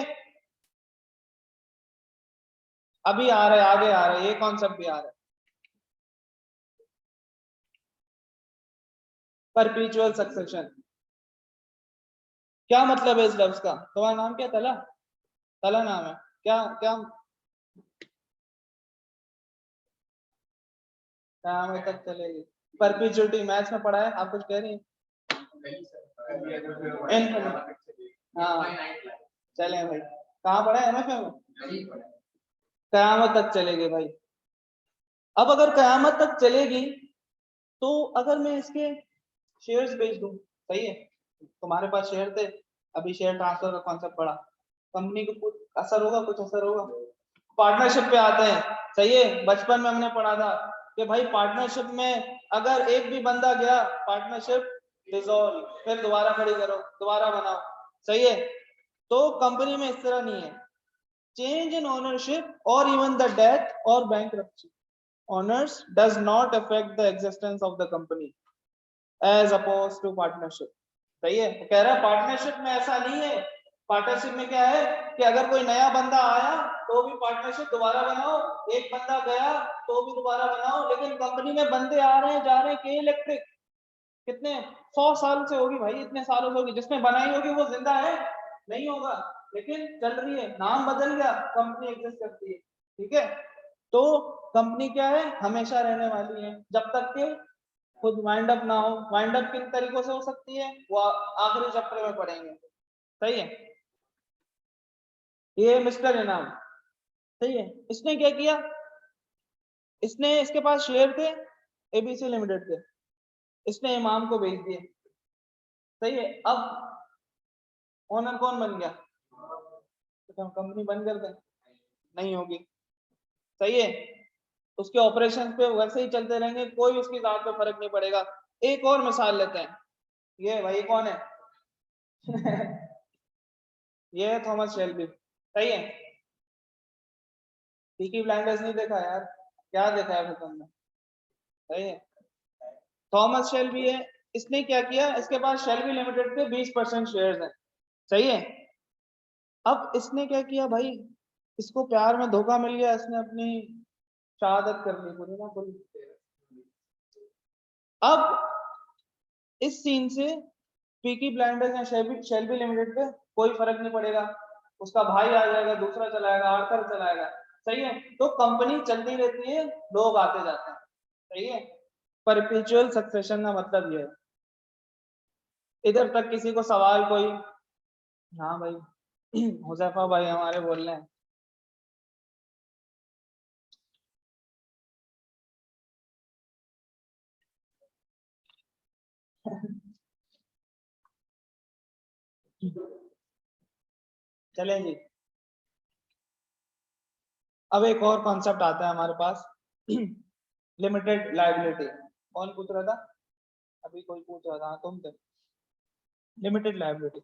अभी आ रहा है, आगे आ रहा है, ये कॉन्सेप्ट भी आ रहा है। परपीचुअल सक्सेशन क्या मतलब है इस लफ्ज का? तुम्हारा नाम क्या? तला? तला नाम है क्या? क्या काम तक चलेगी? परपीचुअलिटी मैथ्स में पढ़ा है, आप कुछ कह रही हैं? हाँ, चले भाई, कहाँ पढ़ा है? एमएफ में कयामत तक चलेगी भाई। अब अगर कयामत तक चलेगी तो अगर मैं इसके शेयर्स बेच दूं, सही है, तुम्हारे पास शेयर थे, अभी शेयर ट्रांसफर का कॉन्सेप्ट पड़ा, कंपनी को कुछ असर होगा? कुछ असर होगा? पार्टनरशिप पे आते हैं, सही है, बचपन में हमने पढ़ा था कि भाई पार्टनरशिप में अगर एक भी बंदा गया, पार्टनरशिप डिसॉल्व, फिर दोबारा खड़ी करो, दोबारा बनाओ। सही है, तो कंपनी में इस तरह नहीं है। चेंज इन ओनरशिप और इवन द डेथ और bankruptcy owners does not affect the existence of the company as opposed to partnership। सही है, तो कह रहा है पार्टनरशिप में ऐसा नहीं है। पार्टनरशिप में क्या है कि अगर कोई नया बंदा आया तो भी पार्टनरशिप दोबारा बनाओ, एक बंदा गया तो भी दोबारा बनाओ। लेकिन कंपनी में बंदे आ रहे हैं जा रहे हैं, के इलेक्ट्रिक कितने 100 साल से होगी भाई, इतने सालों से होगी, जिसने बनाई होगी वो जिंदा है? नहीं होगा, लेकिन चल रही है, नाम बदल गया, कंपनी एग्जिस्ट करती है। ठीक है, तो कंपनी क्या है, हमेशा रहने वाली है जब तक के खुद वाइंड अप ना हो। वाइंड अप किन तरीकों से हो सकती है वो आखिरी चैप्टर में पढ़ेंगे। सही है, ये मिस्टर इनाम, सही है, इसने क्या किया, इसने, इसके पास शेयर थे एबीसी लिमिटेड के, इसने इमाम को बेच दिए। सही है, अब ओनर कौन बन गया? तो हम कंपनी बंद कर दें? नहीं होगी। सही है, उसके ऑपरेशन पे वैसे ही चलते रहेंगे, कोई उसकी जात पे फर्क नहीं पड़ेगा। एक और मिसाल लेते हैं, ये भाई कौन है? ये है थॉमस शेल्बी। सही है, पीकी ब्लाइंडर्स नहीं देखा यार? क्या देखा है फिर तुमने? सही है, थॉमस शेल्बी है, इसने क्या किया, इसके पास शेल्बी लिमिटेड के 20% शेयर्स हैं। सही है, अब इसने क्या किया भाई, इसको प्यार में धोखा मिल गया, इसने अपनी शहादत कर ली पूरी ना पूरी। अब इस सीन से पीकी ब्लाइंडर्स या शेल्बी लिमिटेड पे कोई फर्क नहीं पड़ेगा, उसका भाई आ जाएगा, दूसरा चलाएगा, आर्थर चलाएगा, सही है। तो कंपनी चलती रहती है, लोग आते जाते हैं, सही है। परपेचुअल सक्सेशन का मतलब ये है। इधर तक किसी को सवाल कोई? हाँ भाई हुजैफा भाई हमारे बोल रहे हैं। चलें जी, अब एक और कॉन्सेप्ट आता है हमारे पास लिमिटेड लायबिलिटी। कौन पूछ रहा था? अभी कोई पूछ रहा था, हाँ, तुम थे। लिमिटेड लायबिलिटी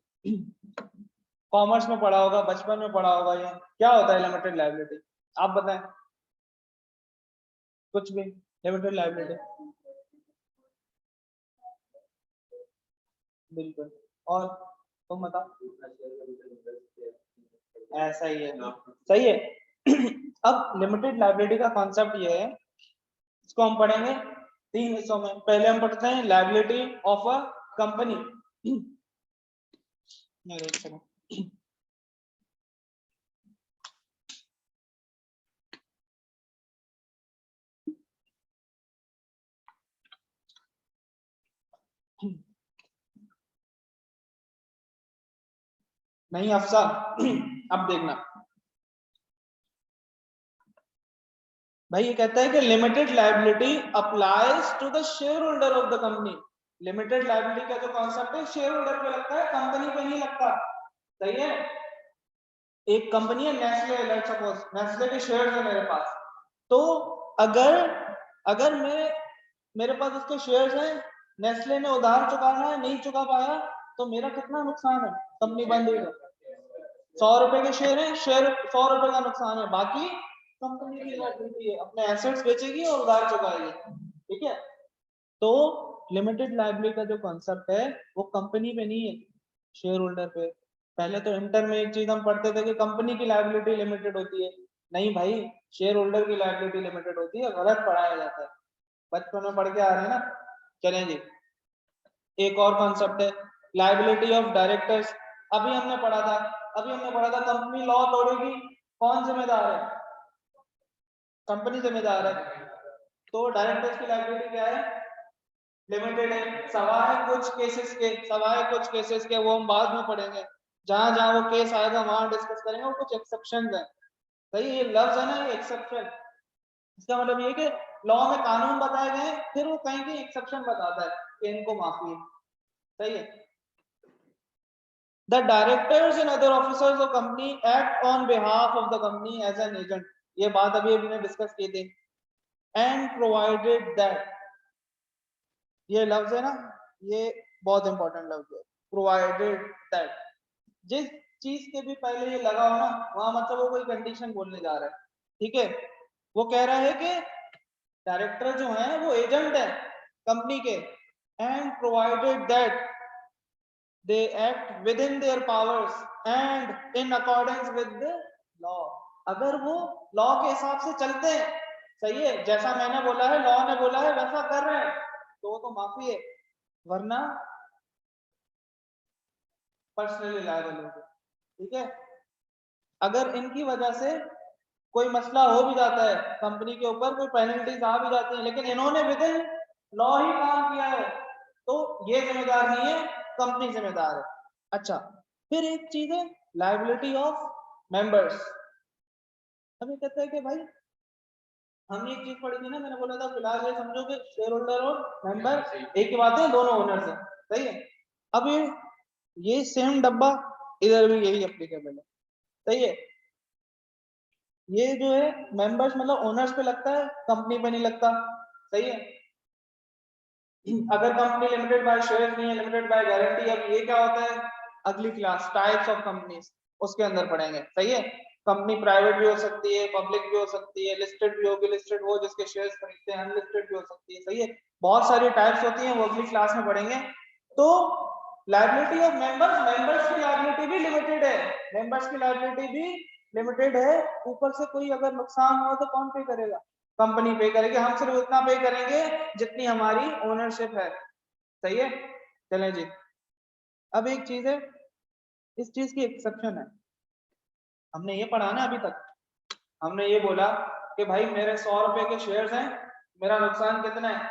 कॉमर्स में पढ़ा होगा, बचपन में पढ़ा होगा, ये क्या होता है लिमिटेड लायबिलिटी? आप बताएं। कुछ भी। लिमिटेड लायबिलिटी बिल्कुल। और तुम बताओ। ऐसा ही है, सही है। अब लिमिटेड लायबिलिटी का कॉन्सेप्ट ये है, इसको हम पढ़ेंगे 3 हिस्सों में। पहले हम पढ़ते हैं लायबिलिटी ऑफ अ कंपनी। नहीं अफसा अब देखना भाई, ये कहता है कि limited liability applies to the share holder of the company. Limited liability का जो कॉन्सेप्ट है शेयर होल्डर पे लगता है, कंपनी पे नहीं लगता, सही है। एक कंपनी है नेस्ले, लेट्स सपोज नेस्ले के शेयर है मेरे पास, तो अगर अगर मेरे पास उसके शेयर्स हैं, नेस्ले ने उधार चुकाना है, नहीं चुका पाया, तो मेरा कितना नुकसान है? कंपनी बंद हुई तो 100 रुपए के शेयर है, शेयर 100 रुपए का नुकसान है, बाकी कंपनी की लायबिलिटी है, अपने एसेट्स बेचेगी और उधार चुकाएगी, ठीक है। तो लिमिटेड लायबिलिटी का जो कॉन्सेप्ट है वो कंपनी पे नहीं है, शेयर होल्डर पे। पहले तो इंटर में एक चीज हम पढ़ते थे कि कंपनी की लायबिलिटी लिमिटेड होती है, नहीं भाई, शेयर होल्डर की लायबिलिटी लिमिटेड होती है, गलत पढ़ाया जाता है, बचपन में पढ़ के आ रहे हैं ना। चलें जी, एक और कॉन्सेप्ट है लायबिलिटी ऑफ डायरेक्टर्स। अभी हमने पढ़ा था कंपनी लॉ तोड़ेगी, कौन जिम्मेदार है? कंपनी जिम्मेदार है। तो डायरेक्टर्स की लायबिलिटी क्या है? लिमिटेड है, सवाए कुछ केसेस के, वो हम बाद में पढ़ेंगे, जहां जहां वो केस आएगा वहां डिस्कस करेंगे, वो कुछ एक्सेप्शन है, सही। ये लफ्ज है ना, ये एक्सेप्शन, इसका मतलब ये कि लॉ में कानून बताए गए, फिर वो कहीं कहीं एक्सेप्शन बताता है कि इनको माफी है, सही है। The directors and other officers of company act on behalf of the company as an agent. ये बात अभी हमने डिस्कस की थी। And provided that, ये लफ्ज है ना, ये बहुत इंपॉर्टेंट लफ्ज है, provided that। जिस चीज के भी पहले ये लगा हो ना, वहां मतलब वो कोई कंडीशन बोलने जा रहा है, ठीक है। वो कह रहा है कि डायरेक्टर जो है वो एजेंट है कंपनी के, and provided that they act within their powers and in accordance with the law। अगर वो लॉ के हिसाब से चलते हैं, सही है, जैसा मैंने बोला है, लॉ ने बोला है वैसा कर रहे हैं, तो वो तो माफी है, वरना पर्सनली लायबल होगा, ठीक है। अगर इनकी वजह से कोई मसला हो भी जाता है कंपनी के ऊपर, कोई पेनल्टीज आ भी जाती है, लेकिन इन्होंने विद इन लॉ ही काम किया है, तो ये जिम्मेदार नहीं है, कंपनी जिम्मेदार है। अच्छा, फिर एक चीज है लायबिलिटी ऑफ मेंबर्स। अब ये कहता है कि भाई, हमने एक चीज पढ़ी थी ना, मैंने बोला था फिलहाल ये समझो कि शेयर होल्डर और मेंबर एक ही बात है, दोनों ओनर्स हैं, सही है। अब ये सेम डब्बा इधर भी यही एप्लीकेबल है, सही है। ये जो है मेंबर्स मतलब ओनर्स पे लगता है, कंपनी पे नहीं लगता, सही है। अगर कंपनी लिमिटेड बाय शेयर नहीं है, लिमिटेड बाय गारंटी। अब ये क्या होता है? अगली क्लास टाइप्स ऑफ कंपनीज, उसके अंदर पढ़ेंगे, सही है। कंपनी प्राइवेट भी हो सकती है, पब्लिक भी हो सकती है, लिस्टेड भी होगी, लिस्टेड वो जिसके शेयर्स खरीदते हैं, अनलिस्टेड भी हो सकती है, सही है। बहुत सारी टाइप्स होती हैं, वो अगली क्लास में पढ़ेंगे। तो लायबिलिटी ऑफ मेंबर्स, मेंबर्स की लायबिलिटी भी लिमिटेड है, मेंबर्स की लायबिलिटी भी लिमिटेड है। ऊपर से कोई अगर नुकसान हुआ तो कौन पे करेगा? कंपनी पे करेगी, हम सिर्फ उतना पे करेंगे जितनी हमारी ओनरशिप है, सही है। चलें जी, अब एक चीज है, इस चीज की एक्सेप्शन है, हमने ये पढ़ा ना अभी तक, हमने ये बोला कि भाई मेरे 100 रुपए के शेयर्स हैं, मेरा नुकसान कितना है,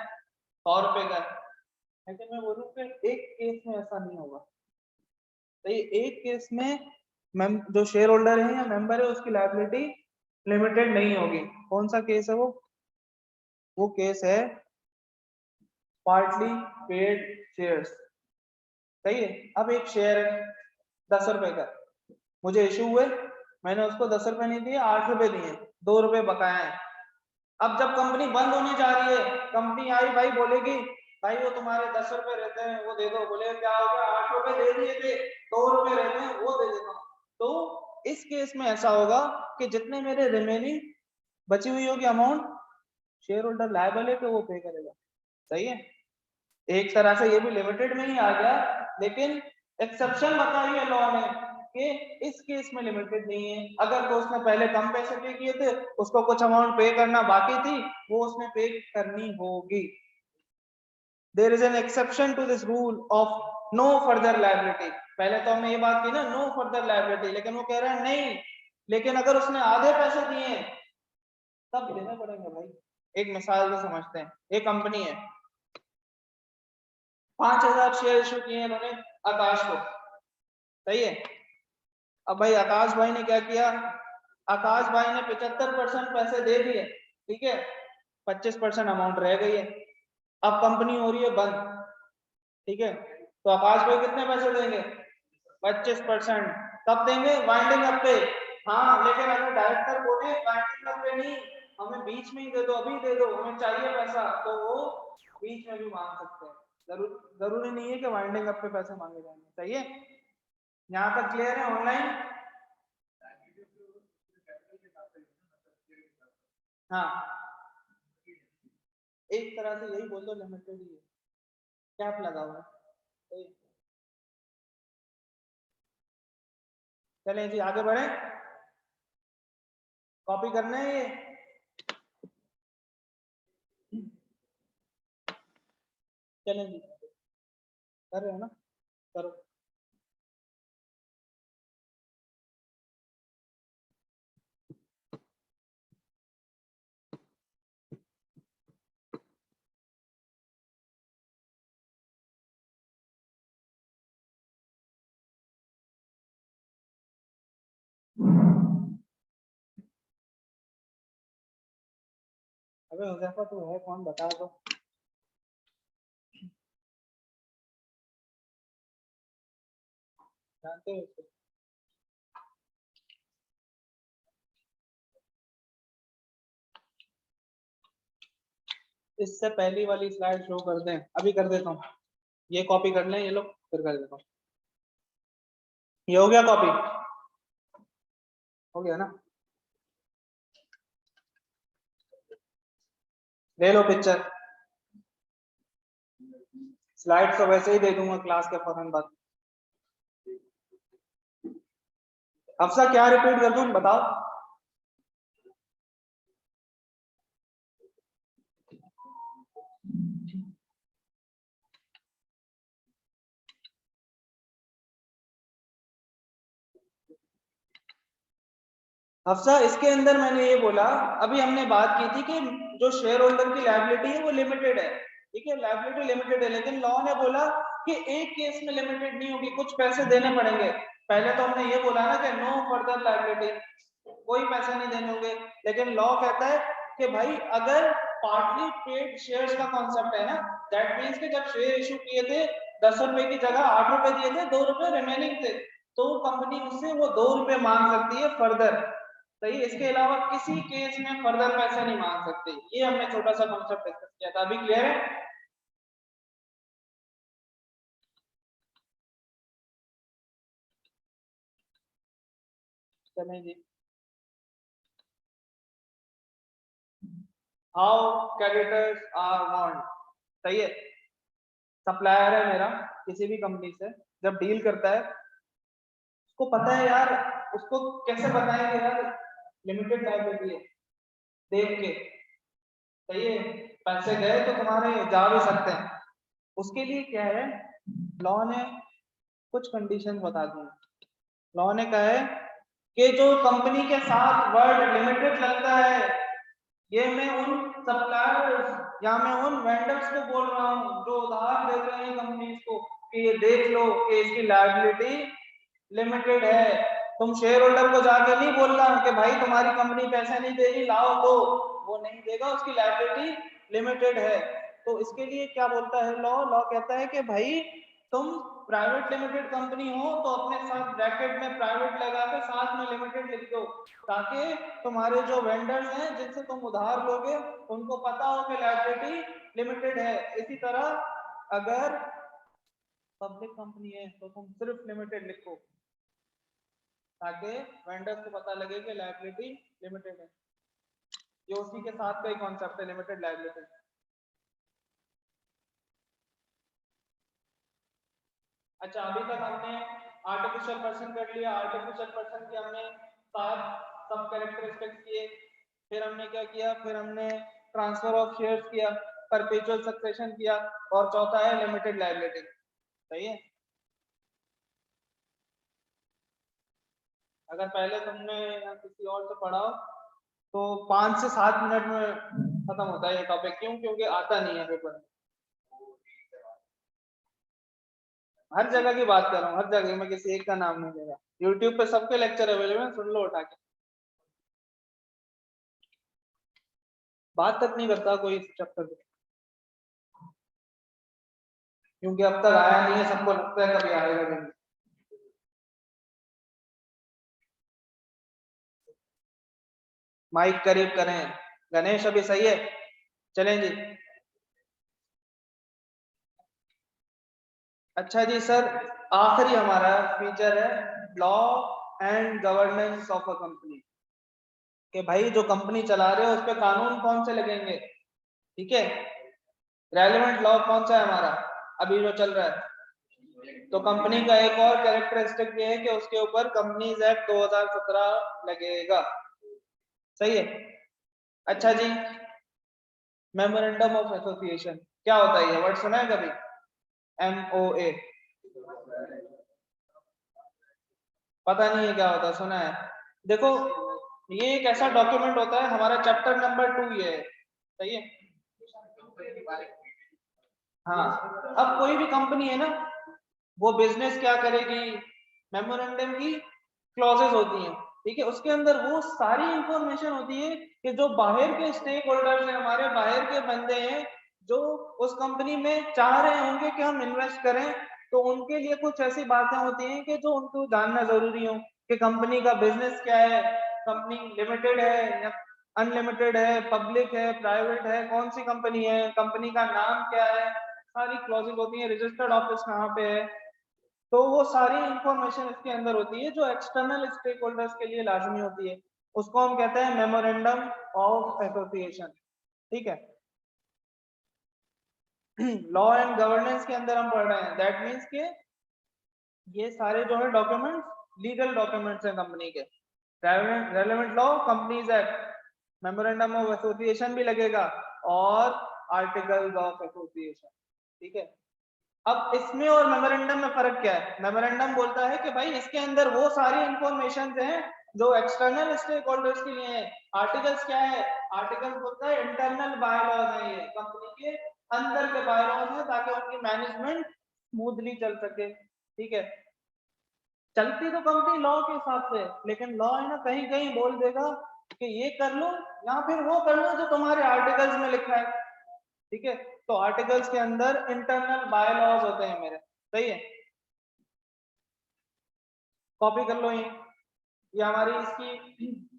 100 रुपए का। लेकिन मैं बोलूँ कि एक केस में ऐसा नहीं होगा। तो ये एक केस में जो शेयर होल्डर है या मेंबर है उसकी लायबिलिटी लिमिटेड नहीं होगी। कौन सा केस है वो केस है पार्टली पेड शेयर्स। सही है। अब एक शेयर है 10 रुपए का, मुझे इशू हुए, मैंने उसको 10 रुपए नहीं दिए, 8 रुपए दिए, 2 रुपए बकाया है। अब जब कंपनी बंद होने जा रही है, कंपनी आई भाई बोलेगी भाई वो तुम्हारे 10 रुपए रहते हैं वो दे दो, बोले क्या हो गया 8 रुपए दे दिए थे, 2 रुपए रहते हैं वो दे देता हूँ। तो इस केस में ऐसा होगा कि जितने मेरे रिमेनिंग बची हुई होगी अमाउंट, शेयर होल्डर लायबल है कि वो पे करेगा। सही है। एक तरह से ये भी लिमिटेड में ही आ गया, लेकिन एक्सेप्शन बताई है लॉ ने कि इस केस में लिमिटेड नहीं है। अगर तो उसने पहले कम पैसे पे किए थे, उसको कुछ अमाउंट पे करना बाकी थी, वो उसने पे करनी होगी। There is an exception to this rule of no further liability. पहले तो हमने ये बात की ना नो फर्दर लायबिलिटी, लेकिन वो कह रहा है नहीं, लेकिन अगर उसने आधे पैसे दिए तब देने पड़ेंगे भाई। एक मिसाल से समझते हैं, एक कंपनी है 5000 शेयर इशू किए इन्होंने आकाश को। सही है। अब भाई आकाश भाई ने क्या किया, आकाश भाई ने 75% पैसे दे दिए, ठीक है, 25% अमाउंट रह गई है। अब कंपनी हो रही है बंद, ठीक है, तो आकाश भाई कितने पैसे देंगे, 25%। कब देंगे, वाइंडिंग अप पे। हाँ, लेकिन अगर डायरेक्टर बोले वाइंडिंग अप पे नहीं, हमें बीच में ही दे दो, अभी दे दो, हमें चाहिए पैसा, तो वो बीच में भी मांग सकते हैं। जरूरी नहीं है कि वाइंडिंग अप पे पैसे मांगे जाएंगे। सही है। यहाँ तक क्लियर है ऑनलाइन। हाँ, एक तरह से यही बोल दो लिमिटेड ही है, कैप लगा हुआ है। चलें जी आगे बढ़े, कॉपी करना है ये। चलें जी, कर रहे हो ना, करो। अबे हुज़ैफा तू है कौन, बता दो। जानते हो उसको? इससे पहली वाली स्लाइड शो कर दें, अभी कर देता हूँ, ये कॉपी कर लें ये लोग, फिर कर देता हूँ। ये हो गया कॉपी, हो गया ना, ले लो पिक्चर। स्लाइड तो वैसे ही दे दूंगा क्लास के फौरन बाद। अफसा क्या रिपीट कर दूं बताओ। अफसा इसके अंदर मैंने ये बोला, अभी हमने बात की थी कि जो शेयर होल्डर की लायबिलिटी है वो लिमिटेड है, ठीक है, लायबिलिटी लिमिटेड है, लेकिन लॉ ने बोला कि एक केस में लिमिटेड नहीं होगी, कुछ पैसे देने पड़ेंगे। पहले तो हमने ये बोला ना कि नो फर्दर लायबिलिटी, कोई पैसे नहीं देने होंगे, लेकिन लॉ कहता है कि भाई अगर पार्टली पेड शेयर्स का कॉन्सेप्ट है ना, दैट मींस कि जब शेयर इशू किए थे 10 रुपए की जगह 8 रुपए दिए थे, 2 रुपए रिमेनिंग थे, तो कंपनी उससे वो 2 रुपए मांग सकती है फर्दर। सही। इसके अलावा किसी केस में फर्दर पैसे नहीं मांग सकते। ये हमने छोटा सा कॉन्सेप्ट डिस्कस किया था, अभी क्लियर है। चलें जी, हाउ क्रेडिटर्स आर वांट। सही है। सप्लायर है मेरा किसी भी कंपनी से, जब डील करता है उसको पता है यार, उसको कैसे बताएंगे यार लिमिटेड लायबिलिटी है देख के। सही है। पैसे गए तो तुम्हारे जा भी सकते हैं, उसके लिए क्या है, लॉ ने कुछ कंडीशन बता दूं। लॉ ने कहा है कि जो कंपनी के साथ वर्ड लिमिटेड लगता है, ये मैं उन सप्लायर्स या मैं उन वेंडर्स को बोल रहा हूँ जो उधार दे रहे हैं कंपनीज को कि ये देख लो कि इसकी लायबिलिटी लिमिटेड है। तुम शेयर होल्डर को जाके नहीं बोलना कि भाई तुम्हारी कंपनी पैसे नहीं देगी, लाओ दो, वो नहीं देगा, उसकी लायबिलिटी लिमिटेड है। तो इसके लिए क्या बोलता है लॉ? लॉ कहता है कि भाई तुम प्राइवेट लिमिटेड कंपनी हो तो अपने साथ ब्रैकेट में प्राइवेट लगा के साथ में लिमिटेड लिख दो, ताकि तुम्हारे जो वेंडर्स हैं जिनसे तुम उधार लोगे उनको पता हो कि लायबिलिटी लिमिटेड है। इसी तरह अगर पब्लिक कंपनी है तो तुम सिर्फ लिमिटेड लिखो ताकि वेंडर्स को पता लगे कि लायबिलिटी लिमिटेड है। ये उसी के साथ का ही कॉन्सेप्ट है, लिमिटेड लायबिलिटी। अच्छा, अभी तक हमने आर्टिफिशियल पर्सन कर लिया। आर्टिफिशियल पर्सन के हमने 7 सब कैरेक्टरिस्टिक्स किए। फिर हमने क्या किया? फिर हमने ट्रांसफर ऑफ शेयर्स किया, परपेचुअल सक्सेशन किया, और चौथा है लिमिटेड लायबिलिटी। सही है? अगर पहले तुमने या किसी और से पढ़ा हो तो 5 से 7 मिनट में खत्म होता है ये टॉपिक। क्यों? क्योंकि आता नहीं है पेपर में। हर जगह की बात कर रहा हूँ, हर जगह, मैं किसी एक का नाम नहीं ले रहा। यूट्यूब पे सबके लेक्चर अवेलेबल है, सुन लो उठा के। बात तक नहीं करता कोई इस चक्कर में, क्योंकि अब तक आया नहीं है। सबको लगता है कभी आएगा नहीं। माइक करीब करें। गणेश अभी सही है? चलें जी। अच्छा जी सर, आखिरी हमारा फीचर है law and governance of a company. कि भाई जो कंपनी चला रहे हो उस पे कानून कौन से लगेंगे। ठीक है? रेलेवेंट लॉ कौन सा है हमारा अभी जो चल रहा है? तो कंपनी का एक और कैरेक्टरिस्टिक ये है कि उसके ऊपर कंपनीज एक्ट 2017 लगेगा। सही है? अच्छा जी, मेमोरेंडम ऑफ एसोसिएशन क्या होता है? ये वर्ड सुना है कभी? MOA। पता नहीं है क्या होता है? सुना है? देखो, ये एक ऐसा डॉक्यूमेंट होता है, हमारा चैप्टर नंबर 2 ये है। सही है? हाँ, अब कोई भी कंपनी है ना, वो बिजनेस क्या करेगी, मेमोरेंडम की क्लॉजेस होती हैं। ठीक है? उसके अंदर वो सारी इंफॉर्मेशन होती है कि जो बाहर के स्टेक होल्डर्स हैं, हमारे बाहर के बंदे हैं, जो उस कंपनी में चाह रहे होंगे कि हम इन्वेस्ट करें, तो उनके लिए कुछ ऐसी बातें होती हैं कि जो उनको जानना जरूरी हो कि कंपनी का बिजनेस क्या है, कंपनी लिमिटेड है या अनलिमिटेड है, पब्लिक है, प्राइवेट है, कौन सी कंपनी है, कंपनी का नाम क्या है, सारी क्लॉजेस होती हैं, रजिस्टर्ड ऑफिस कहाँ पे है। तो वो सारी इंफॉर्मेशन इसके अंदर होती है जो एक्सटर्नल स्टेक होल्डर्स के लिए लाजमी होती है। उसको हम कहते हैं मेमोरेंडम ऑफ एसोसिएशन। ठीक है? लॉ एंड गवर्नेंस के अंदर हम पढ़ रहे हैं, दैट मीन्स के ये सारे जो है डॉक्यूमेंट्स लीगल डॉक्यूमेंट्स हैं कंपनी के। Relevant law, companies act, memorandum of association भी लगेगा, और आर्टिकल्स ऑफ एसोसिएशन। ठीक है? अब इसमें और मेमोरेंडम में फर्क क्या है? मेमोरेंडम बोलता है कि भाई इसके अंदर वो सारी इंफॉर्मेशन हैं जो एक्सटर्नल स्टेक होल्डर्स के लिए हैं। आर्टिकल्स क्या है? आर्टिकल बोलता है इंटरनल बायलॉज है, ये कंपनी के अंदर के बायलॉज हैं, ताकि उनकी मैनेजमेंट स्मूथली चल सके। ठीक है? चलती तो कंपनी लॉ के हिसाब से, लेकिन लॉ है ना कहीं कहीं बोल देगा कि ये कर लो या फिर वो कर लो जो तुम्हारे आर्टिकल्स में लिखा है। ठीक है? तो आर्टिकल्स के अंदर इंटरनल बायलॉज होते हैं मेरे। सही है? कॉपी कर लो ये हमारी इसकी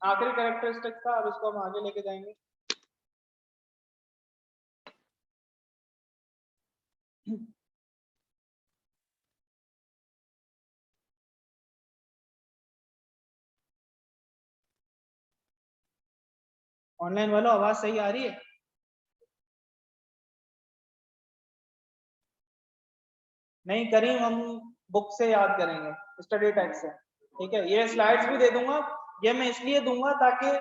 आखिरी कैरेक्टरिस्टिक था। अब इसको हम आगे लेके जाएंगे। ऑनलाइन वालों, आवाज सही आ रही है? नहीं करीम, हम बुक से याद करेंगे, स्टडी टेक्स्ट से। ठीक है? ये स्लाइड्स भी दे दूंगा। ये मैं इसलिए दूंगा ताकि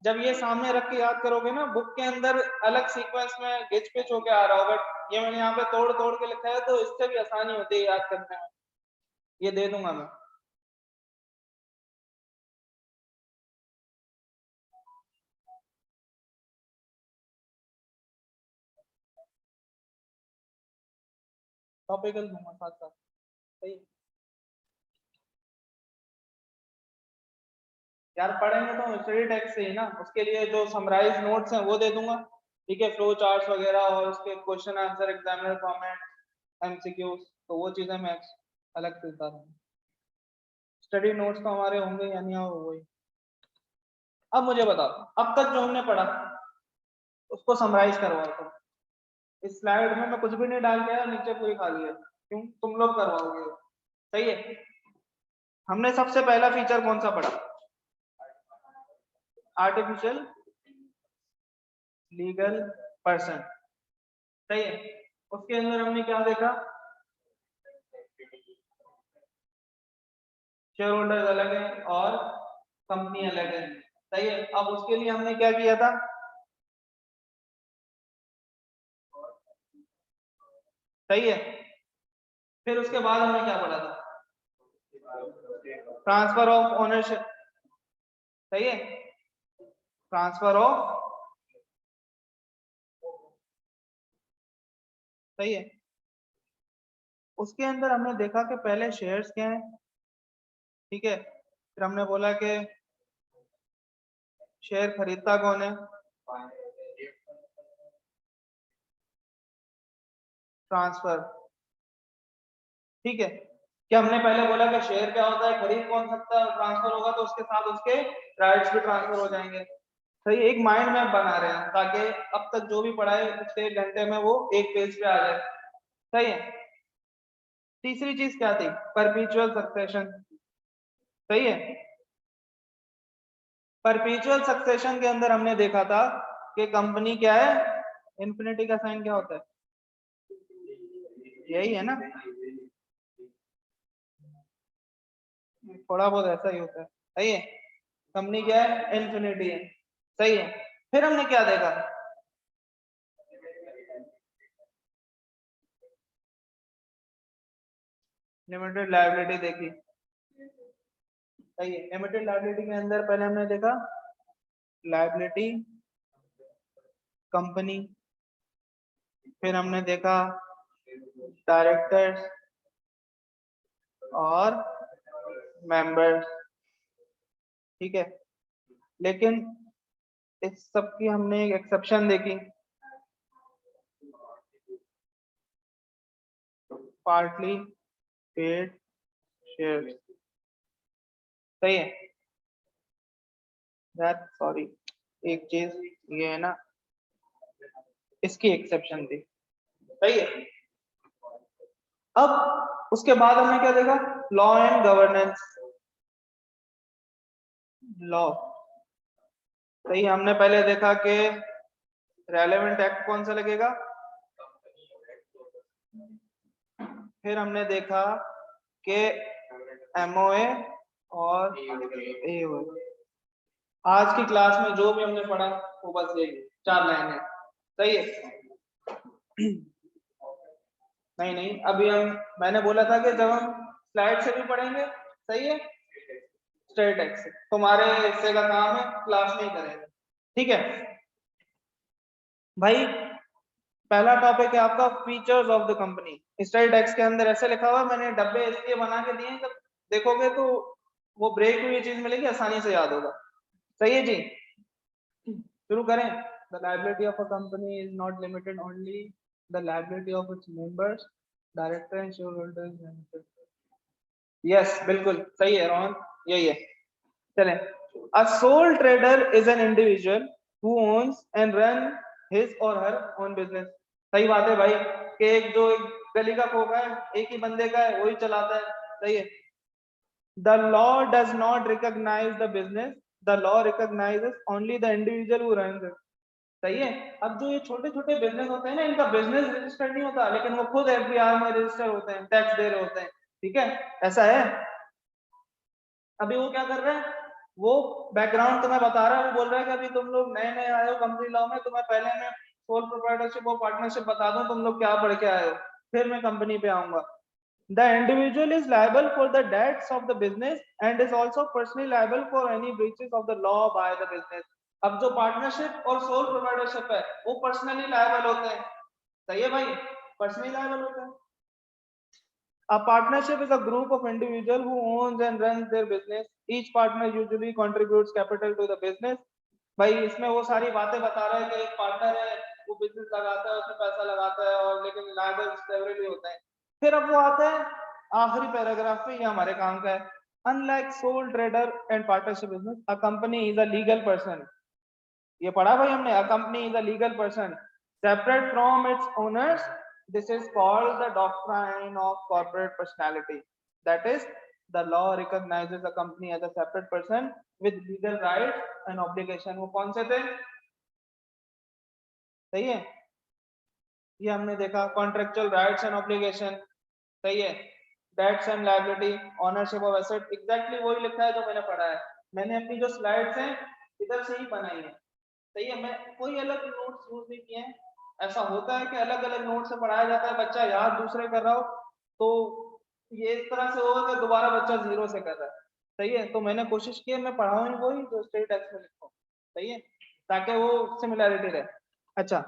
जब ये सामने रख के याद करोगे ना, बुक के अंदर अलग सीक्वेंस में गिच पिच होके आ रहा होगा। ये मैंने यहाँ पे तोड़ तोड़ के लिखा है, तो इससे भी आसानी होती है याद करने में। ये दे दूंगा मैं। टॉपिकल दूंगा साथ साथ, सही। यार पढ़ेंगे तो स्टडी टेक्स्ट से ही ना, उसके लिए जो समराइज नोट्स हैं वो दे दूंगा, ठीक है, फ्लो चार्ट्स वगैरह और उसके question answer examiner format, MCQs, तो वो चीजें मैं अलग से बता दूंगा। स्टडी नोट्स तो हमारे होंगे या नहीं वही। अब मुझे बताओ, अब तक जो हमने पढ़ा उसको समराइज करवाओ तुम। इस स्लाइड में मैं कुछ भी नहीं डाल के आया, नीचे पूरी खाली है, क्यों? तुम लोग करवाओगे, सही है। हमने सबसे पहला फीचर कौन सा पढ़ा? आर्टिफिशियल लीगल पर्सन, सही है। उसके अंदर हमने क्या देखा? शेयर होल्डर्स अलग है और कंपनी अलग है, सही है। अब उसके लिए हमने क्या किया था? सही है। फिर उसके बाद हमने क्या पढ़ा था? ट्रांसफर ऑफ ओनरशिप, सही है। ट्रांसफर ऑफ, सही है। उसके अंदर हमने देखा कि पहले शेयर्स क्या है, ठीक है। फिर हमने बोला कि शेयर खरीदता कौन है, ट्रांसफर, ठीक है। क्या हमने पहले बोला कि शेयर क्या होता है, खरीद कौन सकता है, और ट्रांसफर होगा तो उसके साथ उसके राइट्स भी ट्रांसफर हो जाएंगे। सही, एक माइंड मैप बना रहे हैं ताकि अब तक जो भी पढ़ा है पिछले 1 घंटे में वो एक पेज पे आ जाए, सही है। तीसरी चीज क्या थी? परपेचुअल सक्सेशन, सही है। परपेचुअल सक्सेशन के अंदर हमने देखा था कि कंपनी क्या है, इन्फिनिटी का साइन क्या होता है, यही है ना, थोड़ा बहुत ऐसा ही होता है, सही है। कंपनी क्या है, इन्फिनिटी है, सही है। फिर हमने क्या देखा? लिमिटेड लायबिलिटी देखी, सही है। लिमिटेड लायबिलिटी के अंदर पहले हमने देखा लायबिलिटी कंपनी, फिर हमने देखा डायरेक्टर्स और मेंबर्स, ठीक है। लेकिन इस सब की हमने एक एक्सेप्शन देखी, पार्टली पेड शेयर्स, सही है। दैट सॉरी, एक चीज ये है ना, इसकी एक्सेप्शन थी, सही है। अब उसके बाद हमने क्या देखा? लॉ एंड गवर्नेंस, लॉ, सही। हमने पहले देखा कि रेलेवेंट एक्ट कौन सा लगेगा, फिर हमने देखा कि एमओए और एओए। आज की क्लास में जो भी हमने पढ़ा वो बस ये 4 लाइन है, सही है। नहीं नहीं, अभी मैंने बोला था कि जब हम स्लाइड से भी पढ़ेंगे, सही है, स्टेट एक्स तुम्हारे हिस्से का काम है, क्लास में ही करेंगे, ठीक है भाई। पहला टॉपिक है आपका features of the company. Study text के अंदर ऐसे लिखा हुआ है, मैंने डब्बे इसलिए बना के दिए, जब देखोगे तो वो ब्रेक हुई चीज मिलेगी, आसानी से याद होगा, सही है जी। शुरू करें। The liability of a company is not limited only the liability of its members, director and share holders. Yes, बिल्कुल सही है रोहन, यही है। चलें। A soul trader is an individual who owns and run his और हर ओन बिजनेस। सही बात है भाई, कि एक जो एक गली का खोखा है एक ही बंदे का है, वही चलाता है, सही है। The law does not recognise the business, the law recognises only the individual who runs it. सही है। अब जो ये छोटे छोटे बिजनेस होते हैं ना, इनका बिजनेस रजिस्टर्ड नहीं होता, लेकिन वो खुद एफबीआर में रजिस्टर होते हैं, टैक्स दे रहे होते हैं, ठीक है, ऐसा है। अभी वो क्या कर रहे हैं, वो बैकग्राउंड तुम्हें बता रहा है, वो बोल रहा है कि अभी तुम लोग नए नए आए हो कंपनी लॉ में, तुम्हें पहले मैं सोल प्रोप्राइटरशिप और पार्टनरशिप बता दूं, तुम लोग क्या पढ़ के आए हो, फिर मैं कंपनी पे आऊंगा। The individual is liable for the debts of the business and is also personally liable for any breaches of the law by the business. अब जो पार्टनरशिप और सोल प्रोप्राइटरशिप है वो पर्सनली लायबल होते हैं, सही है भाई, पर्सनली लायबल होते हैं। A partnership is a group of individuals who owns and runs their business. Each partner usually contributes capital to the business. भाई इसमें वो सारी बातें बता रहा है कि एक पार्टनर है वो बिजनेस लगाता है उसमें पैसा लगाता है और लेकिन लायबल सेवरली होता है। फिर अब वो आता है आखिरी पैराग्राफ में, ये हमारे काम का है। Unlike sole trader and partnership business, a company is a legal person. ये पढ़ा भाई हमने, a company is a legal person separate from its owners. This is called the doctrine of corporate personality. That is, the law recognizes a company as a separate person with legal rights and obligation. वो कौन से थे? सही है, ये हमने देखा, कॉन्ट्रेक्चुअल राइट्स एंड ऑब्लिगेशन, सही है, debts and liability, ownership of asset, exactly वही लिखा है जो मैंने पढ़ा है। मैंने अपनी जो स्लाइड्स हैं इधर से ही बनाई है, सही है, मैं कोई अलग नोट्स यूज नहीं किए हैं। ऐसा होता है कि अलग अलग नोट से पढ़ाया जाता है, बच्चा याद दूसरे कर रहा हो तो ये इस तरह से होगा कि दोबारा बच्चा जीरो से कर रहा है, सही है। तो मैंने कोशिश की है मैं पढ़ाऊं वही जो स्टेट टेक्स्ट में लिखूं, सही है, ताकि वो सिमिलैरिटी रहे। अच्छा,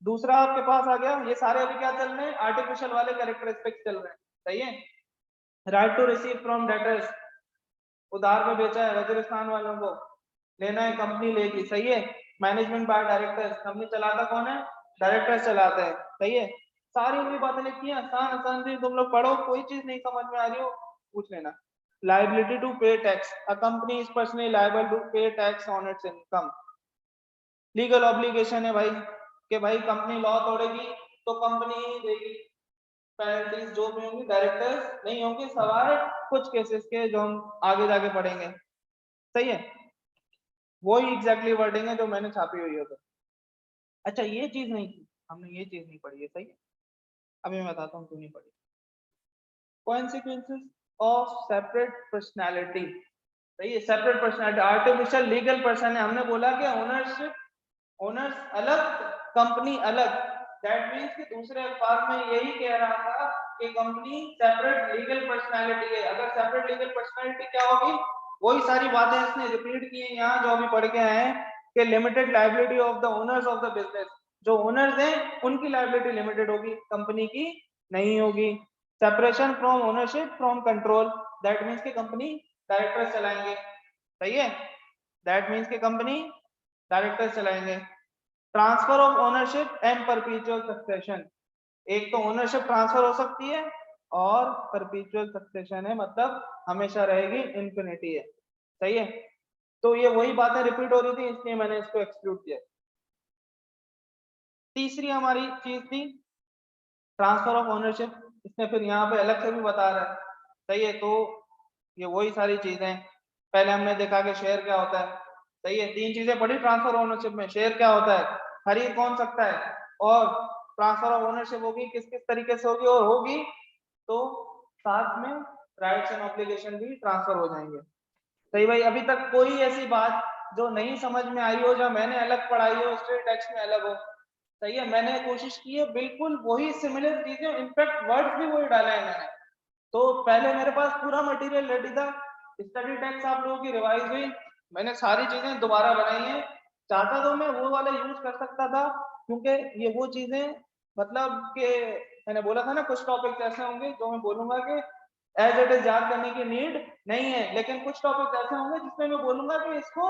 दूसरा आपके पास आ गया, ये सारे अभी क्या चल रहे हैं, आर्टिफिशियल वाले कैरेक्टरिस्टिक्स चल रहे हैं, सही है। Right to receive from debtors, उधार पे बेचा है वजीरिस्तान वालों को, लेना है कंपनी लेगी, सही है। मैनेजमेंट बाय डायरेक्टर्स, कंपनी चलाता कौन है, डायरेक्टर्स चलाते हैं, सही है। सारी हुई बातें लिखी है, आसान आसान सी, तुम लोग पढ़ो, कोई चीज नहीं समझ में आ रही हो पूछ लेना। Liability to pay tax, a company is personally liable to pay tax on its income. Legal obligation है भाई कि भाई कंपनी लॉ तोड़ेगी तो कंपनी ही देगी पेनल्टीज, जो भी होंगी डायरेक्टर्स नहीं होंगे, सवाए कुछ केसेस के जो हम आगे जाके पढ़ेंगे, सही है। वही एग्जैक्टली वर्डिंग है जो मैंने छापी हुई है तो। अच्छा, ये चीज नहीं थी, हमने ये चीज नहीं पढ़ी है, सही है। अभी मैं बताता हूँ क्यों नहीं पढ़ी। कॉन्सिक्वेंसेस ऑफ सेपरेट पर्सनैलिटी, सही है, separate personality, artificial legal person है, हमने बोला कि ओनरशिप, ओनर्स अलग, कंपनी अलग। दैट मीन्स कि दूसरे अखबार में यही कह रहा था कि कंपनी सेपरेट लीगल पर्सनैलिटी है। अगर सेपरेट लीगल पर्सनैलिटी क्या होगी, वही सारी बातें इसने रिपीट की है यहाँ जो अभी पढ़ के आए हैं कि limited liability of the owners of the business, जो ओनर्स हैं उनकी लायबिलिटी लिमिटेड होगी, कंपनी की नहीं होगी। Separation from ownership from control, that means कि कंपनी डायरेक्टर्स चलाएंगे, सही है, दैट मीन्स कि कंपनी डायरेक्टर्स चलाएंगे। Transfer of ownership and perpetual succession, एक तो ओनरशिप ट्रांसफर हो सकती है और परपेचुअल सक्सेशन है, मतलब हमेशा रहेगी, इन्फिनिटी है, सही है। तो ये वही बातें रिपीट हो रही थी इसलिए मैंने इसको एक्सक्लूड किया। तीसरी हमारी चीज थी ट्रांसफर ऑफ ओनरशिप, इसने फिर यहाँ पे अलग से भी बता रहा है, सही है। तो ये वही सारी चीजें, पहले हमने देखा कि शेयर क्या होता है, सही है, तीन चीजें पढ़ी ट्रांसफर ओनरशिप में, शेयर क्या होता है, खरीद कौन सकता है, और ट्रांसफर ऑफ ओनरशिप होगी किस किस तरीके से होगी, और होगी तो साथ में राइट्स एंड ऑब्लिगेशन भी ट्रांसफर हो जाएंगे, सही भाई। अभी तक कोई ऐसी बात जो नहीं समझ में आई हो, जो मैंने अलग पढ़ाई हो, स्ट्रेट टेक्स्ट में अलग हो, सही है। मैंने कोशिश की है बिल्कुल वही सिमिलर चीजें, इनफैक्ट वर्ड्स भी वही डाला है मैंने। तो पहले मेरे पास पूरा मटेरियल रेडी था, स्टडी टेक्स्ट आप लोगों की रिवाइज हुई, मैंने सारी चीजें दोबारा बनाई हैं। चाहता तो मैं वो वाला यूज कर सकता था, क्योंकि ये वो चीजें, मतलब कि मैंने बोला था ना कुछ टॉपिक्स ऐसे होंगे जो मैं बोलूंगा कि एज इट इज याद करने की नीड नहीं है, लेकिन कुछ टॉपिक्स ऐसे होंगे जिसमें मैं बोलूंगा कि इसको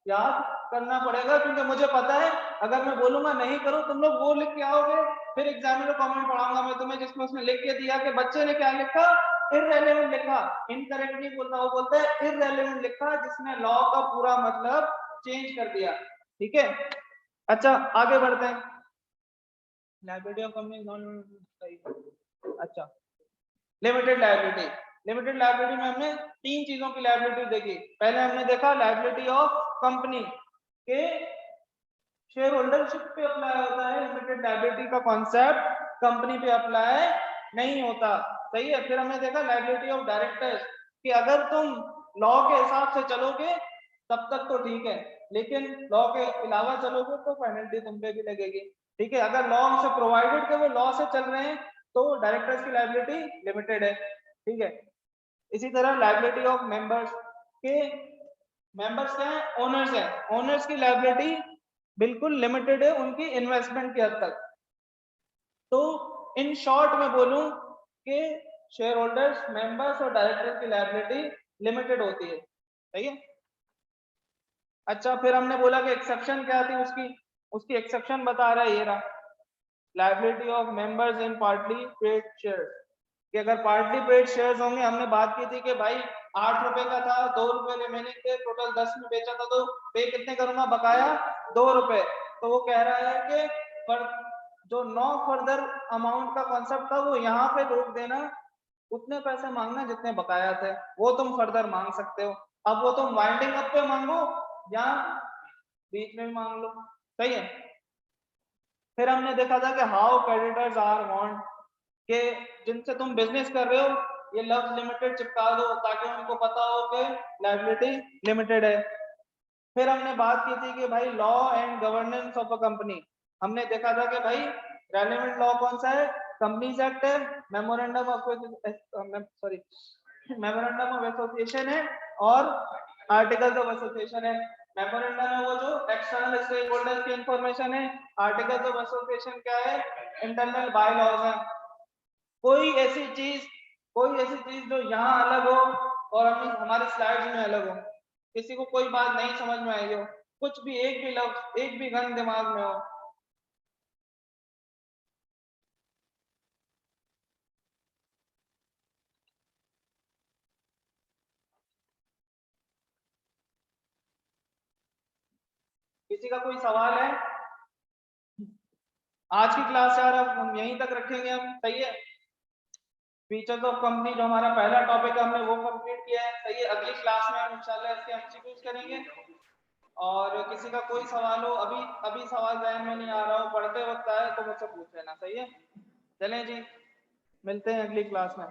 याद करना पड़ेगा, क्योंकि मुझे पता है अगर मैं बोलूंगा नहीं करो तुम लोग वो लिख के आओगे, फिर एग्जाम में कमेंट पढ़ाऊंगा मैं तुम्हें जिसमें उसने लिख के दिया कि बच्चे ने क्या लिखा, इररेलेवेंट लिखा, इनकरेक्ट नहीं बोलता, वो बोलता है इररेलेवेंट लिखा, जिसने लॉ का पूरा मतलब चेंज कर दिया, ठीक है। अच्छा, आगे बढ़ते हैं। लायबिलिटी ऑफ कंपनी नॉन, अच्छा, लिमिटेड लायबिलिटी, लिमिटेड लायबिलिटी में हमने तीन चीजों की लायबिलिटी देखी। पहले हमने देखा लायबिलिटी ऑफ कंपनी के शेयर होल्डरशिप पे अप्लाई होता है, लिमिटेड लायबिलिटी का कॉन्सेप्ट कंपनी पे अप्लाई नहीं होता, सही है। फिर हमने देखा लायबिलिटी ऑफ डायरेक्टर्स कि अगर तुम लॉ के हिसाब से चलोगे तब तक तो ठीक है, लेकिन लॉ के अलावा चलोगे तो पेनल्टी तुम पे भी लगेगी, ठीक है। अगर लॉ से प्रोवाइडेड के वो लॉ से चल रहे हैं तो डायरेक्टर्स की लायबिलिटी लिमिटेड है, ठीक है। इसी तरह लायबिलिटी ऑफ मेंबर्स के, मेंबर्स क्या है, ओनर्स है, ओनर्स की लायबिलिटी बिल्कुल लिमिटेड है उनकी इन्वेस्टमेंट की हद तक। तो इन शॉर्ट में बोलूं कि शेयर होल्डर्स, मेंबर्स और डायरेक्टर्स की लायबिलिटी लिमिटेड होती है, सही है। अच्छा, फिर हमने बोला कि एक्सेप्शन क्या थी उसकी, उसकी एक्सेप्शन बता रहा है ये रहा, liability of members in partly paid shares, कि अगर पार्टली पेड शेयर्स होंगे, हमने बात की थी कि भाई 8 रुपए का था, 2 रुपए रिमेनिंग थे, टोटल 10 में बेचा था, तो पे कितने करूंगा, बकाया 2 रुपए। तो वो कह रहा है कि पर जो नो फर्दर अमाउंट का कॉन्सेप्ट था वो यहाँ पे रोक देना, उतने पैसे मांगना जितने बकाया थे, वो तुम फर्दर मांग सकते हो। अब वो तुम वाइंडिंग अप पे मांगो या बीच में भी मांग लो, सही है। फिर हमने देखा था कि हाउ क्रेडिटर्स आर वांट, कि जिनसे तुम बिजनेस कर रहे हो ये लफ्ज लिमिटेड चिपका दो ताकि उनको पता हो कि लायबिलिटी लिमिटेड है। फिर हमने बात की थी कि भाई law and governance of a company, हमने देखा था कि भाई रेलेवेंट लॉ कौन सा है, कंपनीज एक्ट है, memorandum of sorry memorandum of association है और आर्टिकल्स ऑफ एसोसिएशन है। मेमोरेंडम है वो जो एक्सटर्नल स्टेक होल्डर्स की इंफॉर्मेशन है, आर्टिकल्स ऑफ एसोसिएशन क्या है, इंटरनल बाय लॉज है। कोई ऐसी चीज, कोई ऐसी चीज जो यहाँ अलग हो और हमारे स्लाइड्स में अलग हो, किसी को कोई बात नहीं समझ में आई हो, कुछ भी एक भी लफ्ज, एक भी गन दिमाग में हो, किसी का कोई सवाल है। आज की क्लास यार अब हम यहीं तक रखेंगे हम, सही है। फीचर्स ऑफ कंपनी जो हमारा पहला टॉपिक है हमने वो कंप्लीट किया है, सही है। अगली क्लास में हम इंशाल्लाह इसके एमसीक्यूज करेंगे। और किसी का कोई सवाल हो, अभी अभी सवाल जहन में नहीं आ रहा हो, पढ़ते वक्त आए तो मुझसे पूछ लेना, सही है। चलें जी, मिलते हैं अगली क्लास में।